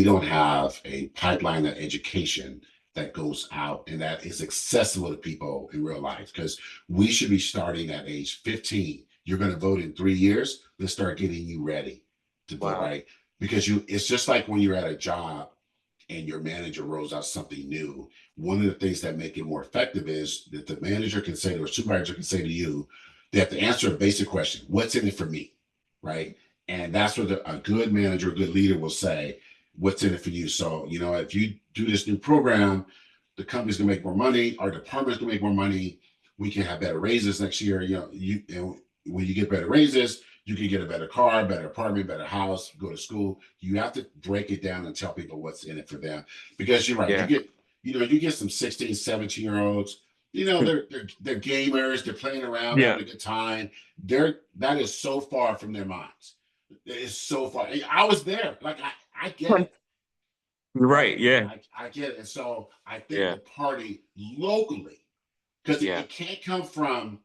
don't have a pipeline of education that goes out and that is accessible to people in real life. Because we should be starting at age 15. You're going to vote in 3 years. Let's start getting you ready to vote, Wow. right? Because it's just like when you're at a job and your manager rolls out something new. One of the things that make it more effective is that the manager can say, or supervisor can say to you, they have to answer a basic question: what's in it for me, right? And that's what a good manager, a good leader will say: what's in it for you? So, if you do this new program, the company's gonna make more money, our department's gonna make more money, we can have better raises next year. When you get better raises, you can get a better car, better apartment, better house, go to school. You have to break it down and tell people what's in it for them. Because you're right, Yeah. you get some 16, 17-year-olds, they're gamers, they're playing around, they're Yeah. having a good time. That is so far from their minds. It is so far. I was there. Like I get it, You're right? right. Yeah. I get it. And so I think Yeah. the party locally, because Yeah. it can't come from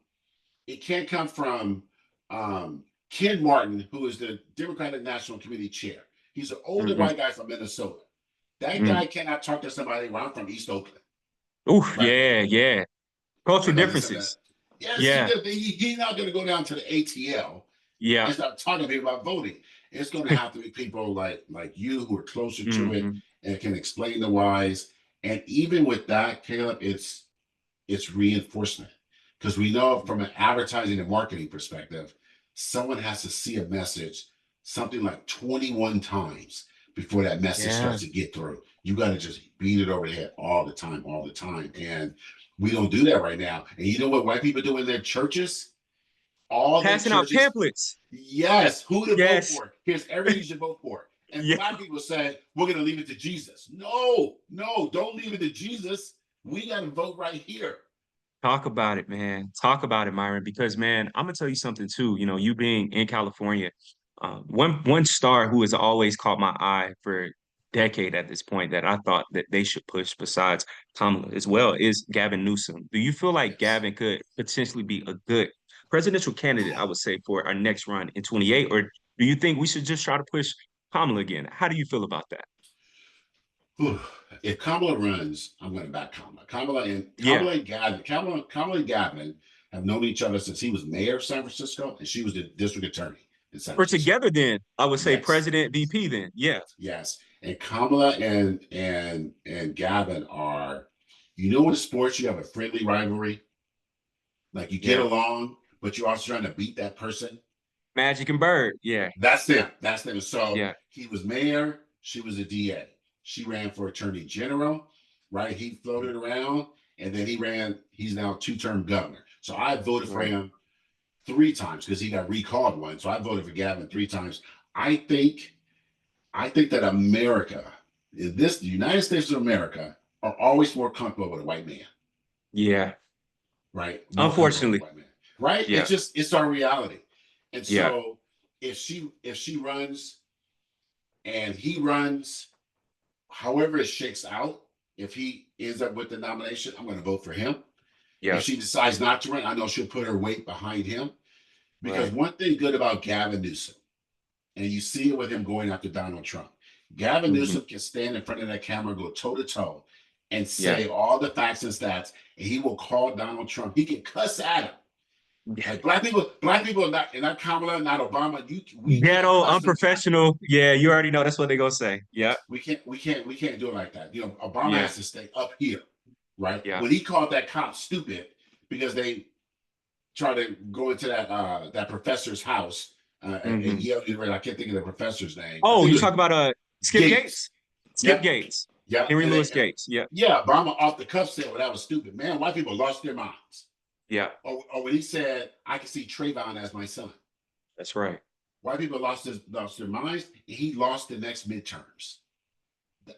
Ken Martin, who is the Democratic National Committee chair. He's an older Hmm. white guy from Minnesota. That Mm. guy cannot talk to somebody. Well, I'm from East Oakland, Ooh, right? yeah, yeah. Cultural They're gonna listen to that. differences. Yes, Yeah. he's not going to go down to the ATL Yeah. and start talking to people about voting. It's going to have to be people like you who are closer to it Hmm. and can explain the whys. And even with that, Caleb, it's reinforcement, because we know from an advertising and marketing perspective, someone has to see a message something like 21 times before that message Yeah. starts to get through. You got to just beat it over the head all the time, all the time. And we don't do that right now. And you know what white people do in their churches? All their Passing out churches, pamphlets. yes, who to vote Yes. for. Here's everything you should vote for. And Yeah. black people say, we're going to leave it to Jesus. No, no, don't leave it to Jesus. We got to vote right here. Talk about it, man. Talk about it, Myron. Because, man, I'm gonna tell you something too. You being in California, one star who has always caught my eye for a decade at this point that I thought that they should push besides Kamala as well is Gavin Newsom. Do you feel like Yes. Gavin could potentially be a good presidential candidate, I would say, for our next run in 28? Or do you think we should just try to push Kamala again? How do you feel about that? If Kamala runs, I'm going to back Kamala. Yeah. Kamala and Gavin have known each other since he was mayor of San Francisco and she was the district attorney in San Or Francisco. together then, I would say Yes, president VP then. Yeah. yes. And Kamala and Gavin are, in sports you have a friendly rivalry, like you get Yeah. along, but you're also trying to beat that person. Magic and Bird. Yeah. That's them. That's them. So Yeah. he was mayor. She was a DA. She ran for attorney general, right? He floated around, and then he's now two-term governor. So I voted for Right. him 3 times because he got recalled once. So I voted for Gavin 3 times. I think that the United States of America, are always more comfortable with a white man, Yeah. right? More comfortable with a Unfortunately. white man, right? Yeah. It's our reality. And Yeah. so if she runs and he runs, however it shakes out, if he ends up with the nomination, I'm going to vote for him. If Yeah. she decides not to run, I know she'll put her weight behind him. Because Right. one thing good about Gavin Newsom, and you see it with him going after Donald Trump, Gavin Hmm. Newsom can stand in front of that camera, go toe to toe, and Yeah. say all the facts and stats, and he will call Donald Trump. He can cuss at him. Yeah. Like black people are not Kamala, not Obama. We can't Ghetto, cuss them back. unprofessional. Yeah, you already know that's what they're gonna say. Yeah. We can't do it like that. Obama Yeah. has to stay up here, right? Yeah. When he called that cop stupid because they tried to go into that professor's house and Hmm. yell, I can't think of the professor's name. I Oh, think you it was talk about Skip Gates. Gates? Skip Yep, Gates. yep. Henry Louis Gates. Yeah. Yeah, Obama off the cuff said, "Well, that was stupid, man. White people lost their minds." Yeah. Or when he said, "I can see Trayvon as my son." That's right. White people lost their minds, and he lost the next midterms.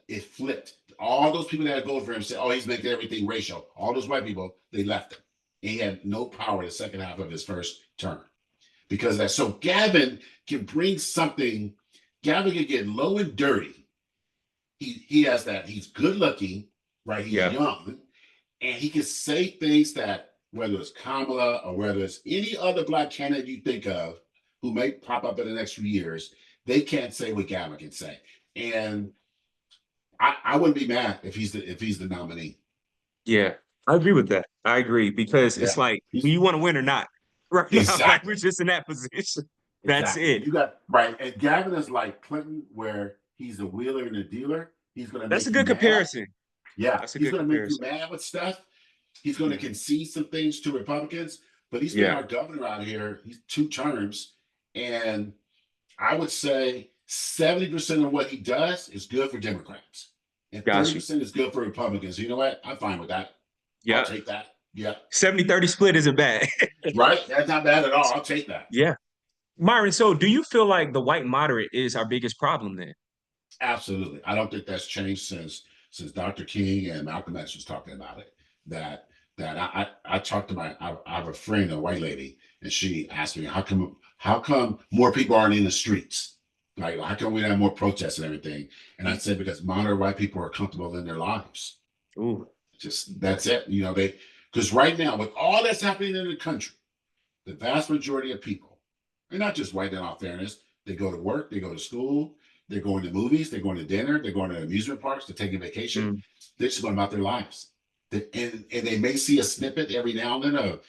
It flipped. All those people that voted for him said, "Oh, he's making everything racial." All those white people, they left him. And he had no power the second half of his first term because of that. So Gavin can bring something. Gavin can get low and dirty. He has that. He's good looking, right? He's young, and he can say things that, whether it's Kamala or whether it's any other black candidate you think of who may pop up in the next few years, they can't say what Gavin can say. And I wouldn't be mad if he's the nominee. Yeah, I agree with that. I agree because it's like, do you want to win or not? Right now, like we're just in that position. That's it. You got right. And Gavin is like Clinton, where he's a wheeler and a dealer. He's gonna. That's a good comparison. Yeah, he's gonna make you mad with stuff. He's gonna concede some things to Republicans, but he's been our governor out here. He's 2 terms, and I would say 70% of what he does is good for Democrats, and 30% is good for Republicans. You know what? I'm fine with that. Yeah, I'll take that. Yeah, 70-30 split isn't bad. Right? That's not bad at all. I'll take that. Yeah. Myron, so do you feel like the white moderate is our biggest problem then? Absolutely. I don't think that's changed since Dr. King and Malcolm X was talking about it. That I talked to I have a friend, a white lady, and she asked me, how come more people aren't in the streets? Like, how come we have more protests and everything? And I said, because moderate white people are comfortable in their lives. Ooh. Just that's it. You know, because right now, with all that's happening in the country, the vast majority of people, and not just white, in all fairness, they go to work, they go to school, they're going to movies, they're going to dinner, they're going to amusement parks, they're taking vacation. They're just going about their lives. And they may see a snippet every now and then of,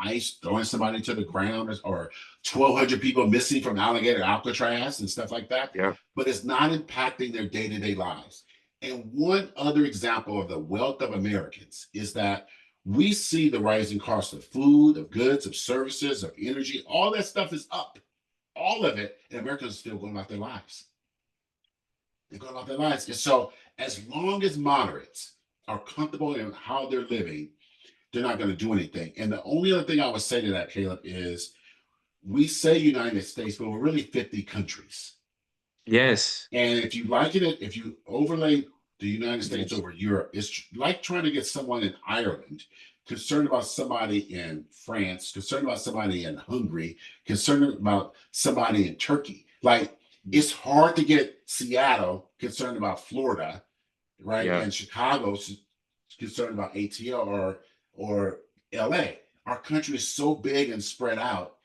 ICE throwing somebody to the ground, or 1,200 people missing from Alligator Alcatraz and stuff like that. Yeah. But it's not impacting their day-to-day lives. And one other example of the wealth of Americans is that we see the rising cost of food, of goods, of services, of energy. All that stuff is up. All of it. And Americans are still going about their lives. They're going about their lives. And so as long as moderates are comfortable in how they're living, they're not going to do anything. And the only other thing I would say to that, Caleb, is we say United States, but we're really 50 countries. Yes. And if you like it, if you overlay the United States over Europe, it's like trying to get someone in Ireland concerned about somebody in France, concerned about somebody in Hungary, concerned about somebody in Turkey. Like, it's hard to get Seattle concerned about Florida, right? Yeah. And Chicago's concerned about ATL or LA. Our country is so big and spread out.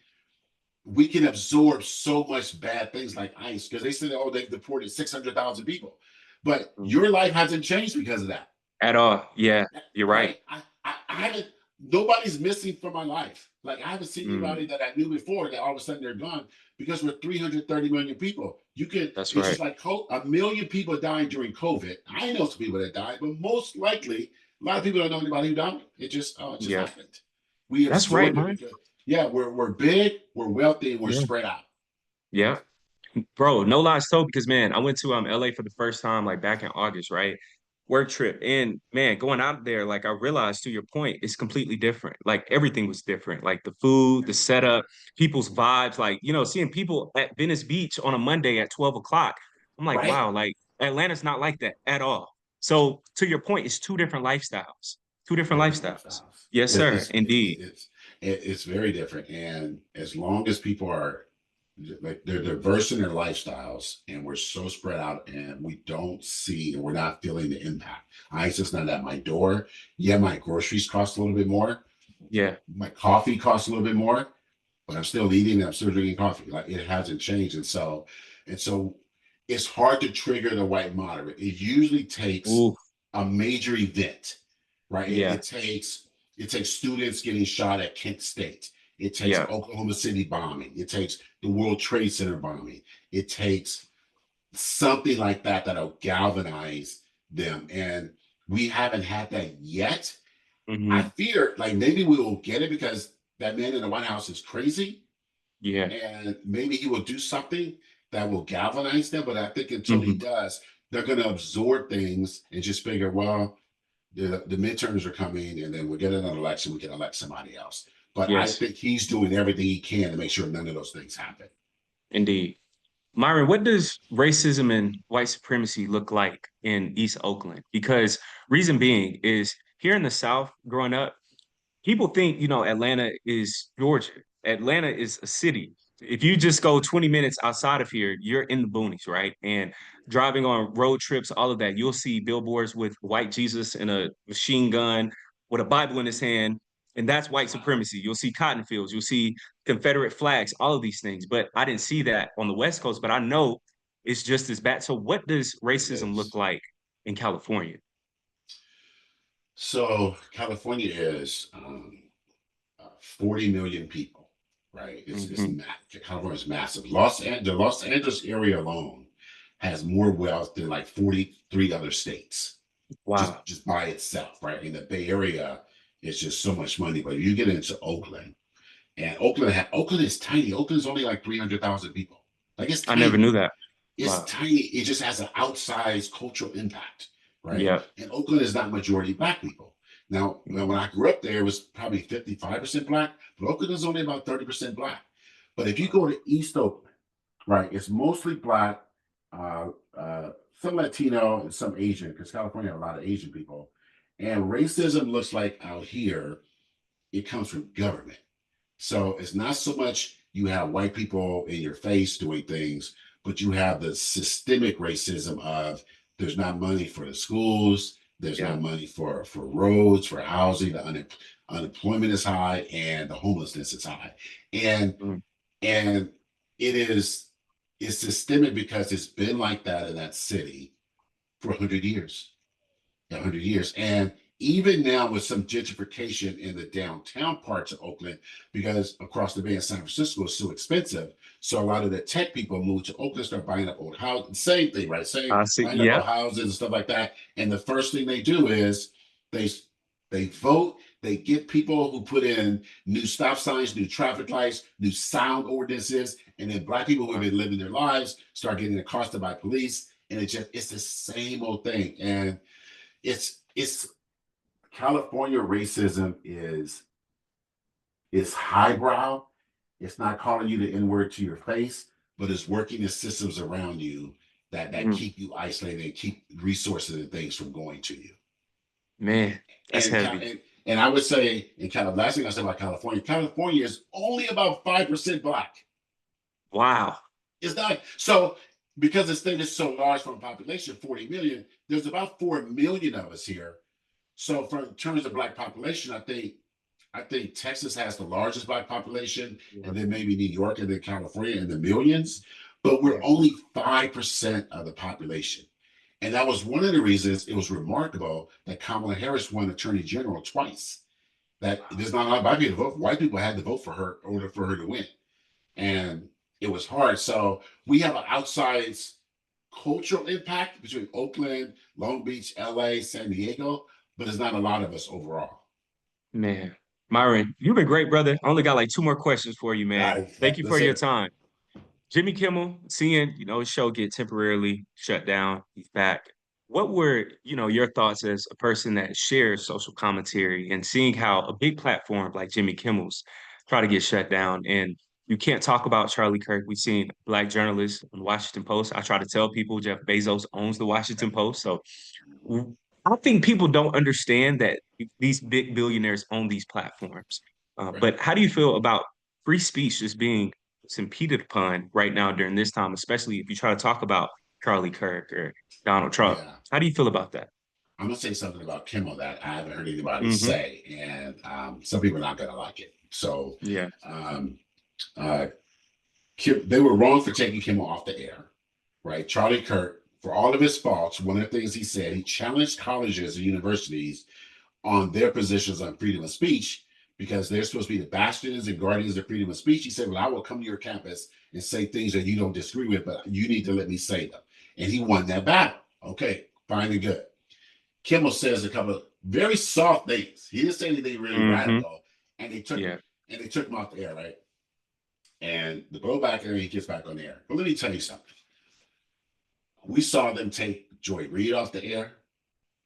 We can absorb so much bad things like ICE, because they said, oh, they've deported 600,000 people. But your life hasn't changed because of that. At all. Yeah, you're right. I haven't, nobody's missing from my life. Like, I haven't seen anybody that I knew before that all of a sudden they're gone, because we're 330 million people. That's right. Just like 1 million people died during COVID. I know some people that died, but most likely, a lot of people don't know anybody who died. It just happened. That's right, man. Yeah, we're big, we're wealthy, and we're spread out. Yeah. Bro, no lies told, because man, I went to LA for the first time like back in August, right? Work trip. And man, going out there, like I realized, to your point, it's completely different. Like everything was different. Like the food, the setup, people's vibes, like, seeing people at Venice Beach on a Monday at 12 o'clock. I'm like, wow, like Atlanta's not like that at all. So to your point, it's two different lifestyles. Two different lifestyles. Yes, sir. Indeed. It's very different. And as long as people are like, they're diverse in their lifestyles, and we're so spread out, and we don't see, and we're not feeling the impact. ICE just not at my door. Yeah, my groceries cost a little bit more. Yeah. My coffee costs a little bit more, but I'm still eating and I'm still drinking coffee. Like, it hasn't changed. And so it's hard to trigger the white moderate. It usually takes a major event, right? Yeah. It takes students getting shot at Kent State. It takes Oklahoma City bombing. It takes the World Trade Center bombing. It takes something like that that'll galvanize them. And we haven't had that yet. I fear, like, maybe we will get it because that man in the White House is crazy. Yeah. And maybe he will do something that will galvanize them. But I think until he does, they're going to absorb things and just figure, well, the midterms are coming, and then we'll get another election. We can elect somebody else. But I think he's doing everything he can to make sure none of those things happen. Indeed. Myron, what does racism and white supremacy look like in East Oakland? Because reason being is here in the South, growing up, people think, Atlanta is Georgia. Atlanta is a city. If you just go 20 minutes outside of here, you're in the boonies, right? And driving on road trips, all of that, you'll see billboards with white Jesus and a machine gun with a Bible in his hand. And that's white supremacy. You'll see cotton fields, you'll see Confederate flags, all of these things. But I didn't see that on the West Coast, but I know it's just as bad. So, what does It racism look is. like in California? So California is 40 million people, right? Hmm. California is massive. The Los Angeles area alone has more wealth than like 43 other states, Wow. just by itself, right? In the Bay Area, it's just so much money. But you get into Oakland, and Oakland is tiny. Oakland is only like 300,000 people. Like it's I never tiny. knew that. It's Wow. tiny. It just has an outsized cultural impact, right? Yeah. And Oakland is not majority Black people. Now, when Mhm. I grew up there, it was probably 55% Black, but Oakland is only about 30% Black. But if you go to East Oakland, right, it's mostly Black, uh, some Latino, and some Asian, because California has a lot of Asian people. And racism looks like out here, it comes from government. So it's not so much you have white people in your face doing things, but you have the systemic racism of there's not money for the schools, there's Yeah. not money for roads, for housing, unemployment is high, and the homelessness is high. And Mm. and it is it's systemic because it's been like that in that city for 100 years. 100 years. And even now, with some gentrification in the downtown parts of Oakland, because across the bay in San Francisco is so expensive. So a lot of the tech people move to Oakland, start buying up old houses. Same thing, right? Same I see. buying up Yeah. old houses and stuff like that. And the first thing they do is they they vote. They get people who put in new stop signs, new traffic lights, new sound ordinances, and then Black people who have been living their lives start getting accosted by police. And it's the same old thing. And it's California racism is highbrow. It's not calling you the N-word to your face, but it's working the systems around you that Mm. keep you isolated and keep resources and things from going to you. Man, that's And heavy. and I would say in California, last thing I said about California, California is only about 5% Black. Wow. It's not so because the state is so large from a population, 40 million, there's about 4 million of us here. So, for in terms of Black population, I think Texas has the largest Black population, Yeah. and then maybe New York, and then California in the millions. But we're Yeah. only 5% of the population, and that was one of the reasons it was remarkable that Kamala Harris won Attorney General twice. That there's not a lot of Black people to vote for. White people had to vote for her in order for her to win, and it was hard. So we have an outsized cultural impact between Oakland, Long Beach, LA, San Diego, but it's not a lot of us overall. Man. Myron, you've been great, brother. I only got like two more questions for you, man. Thank you for Let's your hear it. time. Jimmy Kimmel, seeing, his show get temporarily shut down, he's back. What were, your thoughts as a person that shares social commentary and seeing how a big platform like Jimmy Kimmel's try to get shut down and you can't talk about Charlie Kirk. We've seen Black journalists on the Washington Post. I try to tell people Jeff Bezos owns the Washington Post. So I think people don't understand that these big billionaires own these platforms. Right. But how do you feel about free speech just being impeded upon right now during this time, especially if you try to talk about Charlie Kirk or Donald Trump? Yeah. How do you feel about that? I'm gonna say something about Kimmel that I haven't heard anybody Hmm. say, and some people are not gonna like it. So Yeah. um, uh, they were wrong for taking Kimmel off the air, right? Charlie Kirk, for all of his faults, one of the things he said, he challenged colleges and universities on their positions on freedom of speech because they're supposed to be the bastions and guardians of freedom of speech. He said, well, I will come to your campus and say things that you don't disagree with, but you need to let me say them. And he won that battle. Okay, fine and good. Kimmel says a couple of very soft things. He didn't say anything really Hmm. radical, and Yeah. they took him off the air, right? And the blowback, and he gets back on the air. But let me tell you something. We saw them take Joy Reid off the air.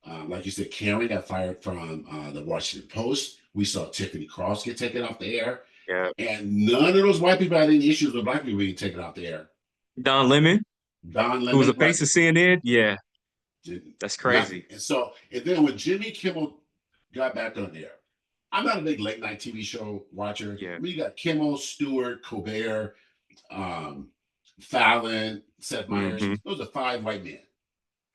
Like you said, Karen got fired from the Washington Post. We saw Tiffany Cross get taken off the air. Yeah. And none of those white people had any issues with black people being taken out the air. Don Lemon, Don who was the Lemon, right? face of CNN. Yeah, Didn't. that's Nothing. crazy. And then when Jimmy Kimmel got back on there, I'm not a big late night TV show watcher. Yeah. I mean, you got Kimmel, Stewart, Colbert, um, Fallon, Seth Meyers. Hmm. Those are 5 white men,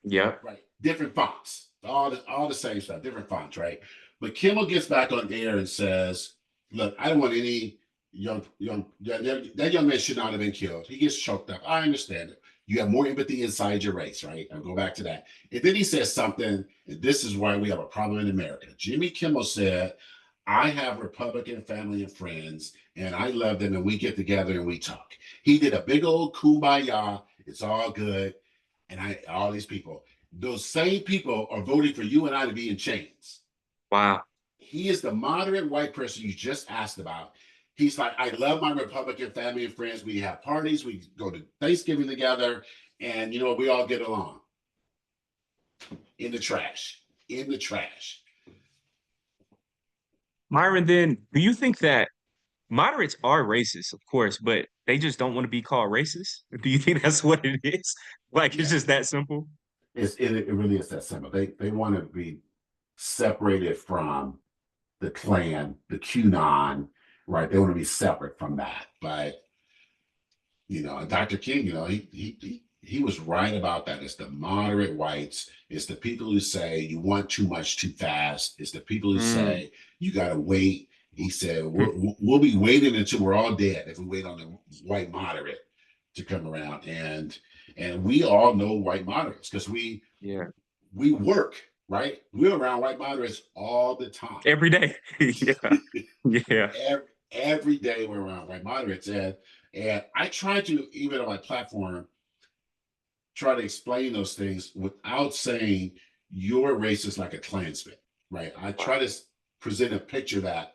Yeah. right? Different fonts, all the same stuff, different fonts, right? But Kimmel gets back on air and says, "Look, I don't want any that young man should not have been killed. He gets choked up. I understand it. You have more empathy inside your race, right? I'll go back to that." And then he says something, and this is why we have a problem in America. Jimmy Kimmel said, "I have Republican family and friends, and I love them, and we get together and we talk." He did a big old kumbaya. It's all good. And all these people, those same people are voting for you and I to be in chains. Wow. He is the moderate white person you just asked about. He's like, "I love my Republican family and friends. We have parties, we go to Thanksgiving together, and we all get along." In the trash. In the trash. Myron, then do you think that moderates are racist, of course, but they just don't want to be called racist? Do you think that's what it is? Like, it's Yeah, just that simple? it really is that simple. They want to be separated from the Klan, the QAnon, right? They want to be separate from that. But Dr. King, he was right about that. It's the moderate whites. It's the people who say you want too much too fast. It's the people who Mm. say you got to wait. He said we'll be waiting until we're all dead if we wait on the white moderate to come around. And we all know white moderates because Yeah. we work, right? We're around white moderates all the time. Every day. Yeah. Yeah. every day we're around white moderates. And I try to, even on my platform, try to explain those things without saying you're racist like a Klansman, right? I Wow. try to present a picture that,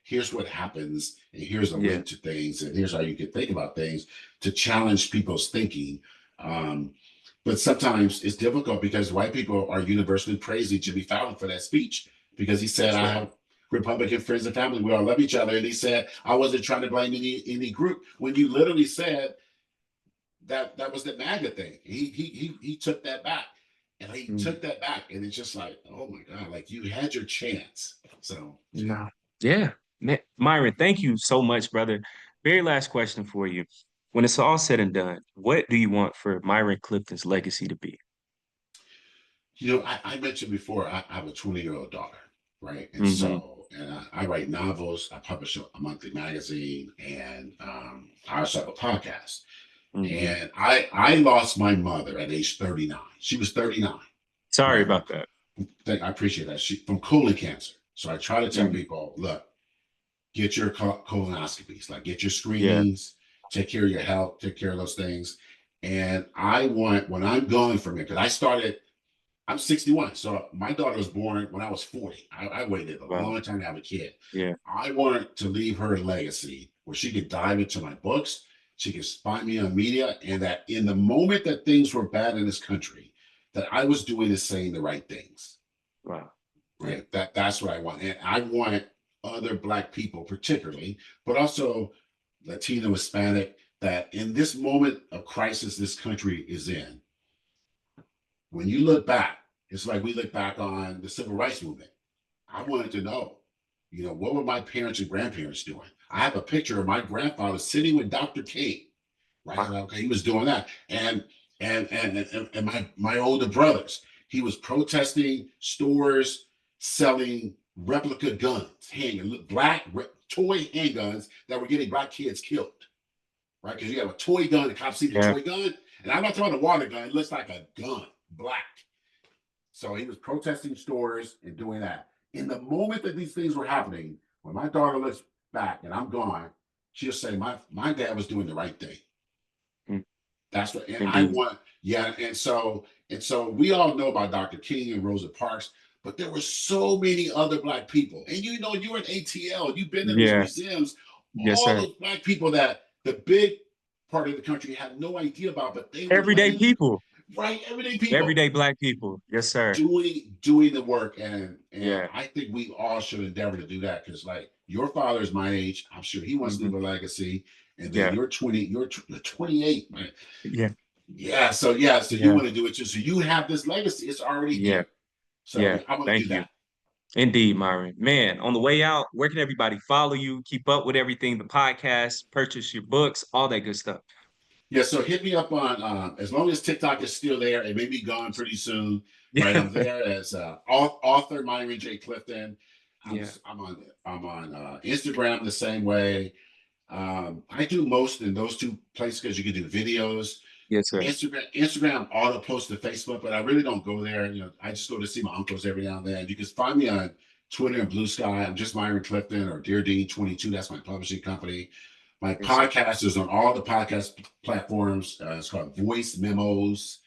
here's what happens, and here's a Yeah. link to things, and here's how you can think about things to challenge people's thinking. But sometimes it's difficult because white people are universally praising Jimmy Fallon for that speech because he said, That's "I right. have Republican friends and family. We all love each other." And he said, "I wasn't trying to blame any group." When you literally said that was the MAGA thing. He took that back. And he Mm. took that back. And it's just like, oh my God, like you had your chance. So No. Yeah. Myron, thank you so much, brother. Very last question for you. When it's all said and done, what do you want for Myron Clifton's legacy to be? I mentioned before, I have a 20-year-old daughter, right? And Hmm. so, and I write novels, I publish a monthly magazine, and I also have a podcast. Hmm. And I lost my mother at age 39. She was 39, Sorry right? about that. I appreciate that. She from colon cancer. So I try to tell Mm. people, look, get your colonoscopies, like get your Yeah. screenings, take care of your health, take care of those things. And I want, when I'm going from it, because I'm 61. So my daughter was born when I was 40. I waited a Wow. long time to have a kid. Yeah. I want to leave her a legacy where she could dive into my books, she could find me on media, and that in the moment that things were bad in this country, that I was doing is saying the right things. Wow. Yeah. Right. That's what I want. And I want other Black people, particularly, but also Latino, Hispanic, that in this moment of crisis this country is in, when you look back, it's like we look back on the civil rights movement. I wanted to know, what were my parents and grandparents doing? I have a picture of my grandfather sitting with Dr. King, right? Wow. Okay, he was doing that. And my older brothers, he was protesting stores selling replica guns, black toy handguns that were getting Black kids killed, right? Because you have a toy gun, the cops see the Yeah. toy gun, and I'm not talking about a water gun, it looks like a gun, black. So he was protesting stores and doing that. In the moment that these things were happening, when my daughter looks back and I'm gone, she'll say, my dad was doing the right thing. Mm. That's what, and I Indeed. want, yeah. And so we all know about Dr. King and Rosa Parks, but there were so many other Black people. And you're at ATL, you've been in those Yeah. museums, Yes, all sir. those Black people that the big part of the country had no idea about, but they were Everyday letting people. right? Everyday people Everyday Black people. Yes, sir. doing the work, and Yeah. I think we all should endeavor to do that, because like your father is my age. I'm sure he wants to Hmm. leave a legacy, and then Yeah. you're 28, man. Yeah. Yeah, so yeah, so you Yeah. want to do it too. So you have this legacy, it's already Yeah. here. So Yeah. yeah, I want to Thank do you. that. Indeed, Myron. Man, on the way out, where can everybody follow you, keep up with everything, the podcast, purchase your books, all that good stuff? Yeah, so hit me up on as long as TikTok is still there, it may be gone pretty soon, right? Yeah. I'm there as author Myron J. Clifton. I'm Yeah. I'm on Instagram the same way. I do most in those two places because you can do videos. Yes, sir. Instagram auto post to Facebook, but I really don't go there. You know, I just go to see my uncles every now and then. You can find me on Twitter and Blue Sky. I'm just Myron Clifton, or Dear Dean 22. That's my publishing company. My Yes, sir. podcast is on all the podcast platforms. It's called Voice Memos.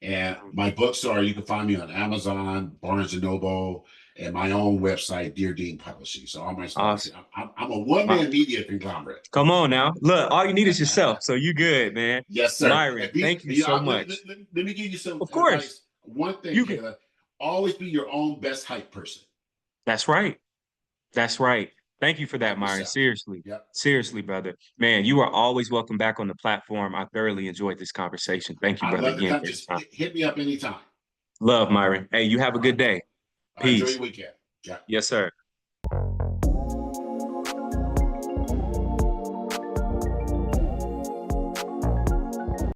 And Mhm. my books are, you can find me on Amazon, Barnes and Noble, and my own website, Dear Dean Publishing. So all my stuff is, Awesome. I'm a one My, man media conglomerate. come on now. Look, all you need is yourself. So you good, man. Yes, sir. Myron, thank you You so know, much. let me give you some Of course. advice. One thing, You can. Kayla, always be your own best hype person. That's right. That's right. Thank you for that, Hype Myron. yourself. Seriously. Yep. Seriously, brother. Man, you are always welcome back on the platform. I thoroughly enjoyed this conversation. Thank you, I'd brother, love to again come. for your Just time. hit me up anytime. Love, Myron. Hey, you have a All good right. day. Enjoy Peace. your weekend. Yeah. Yes, sir.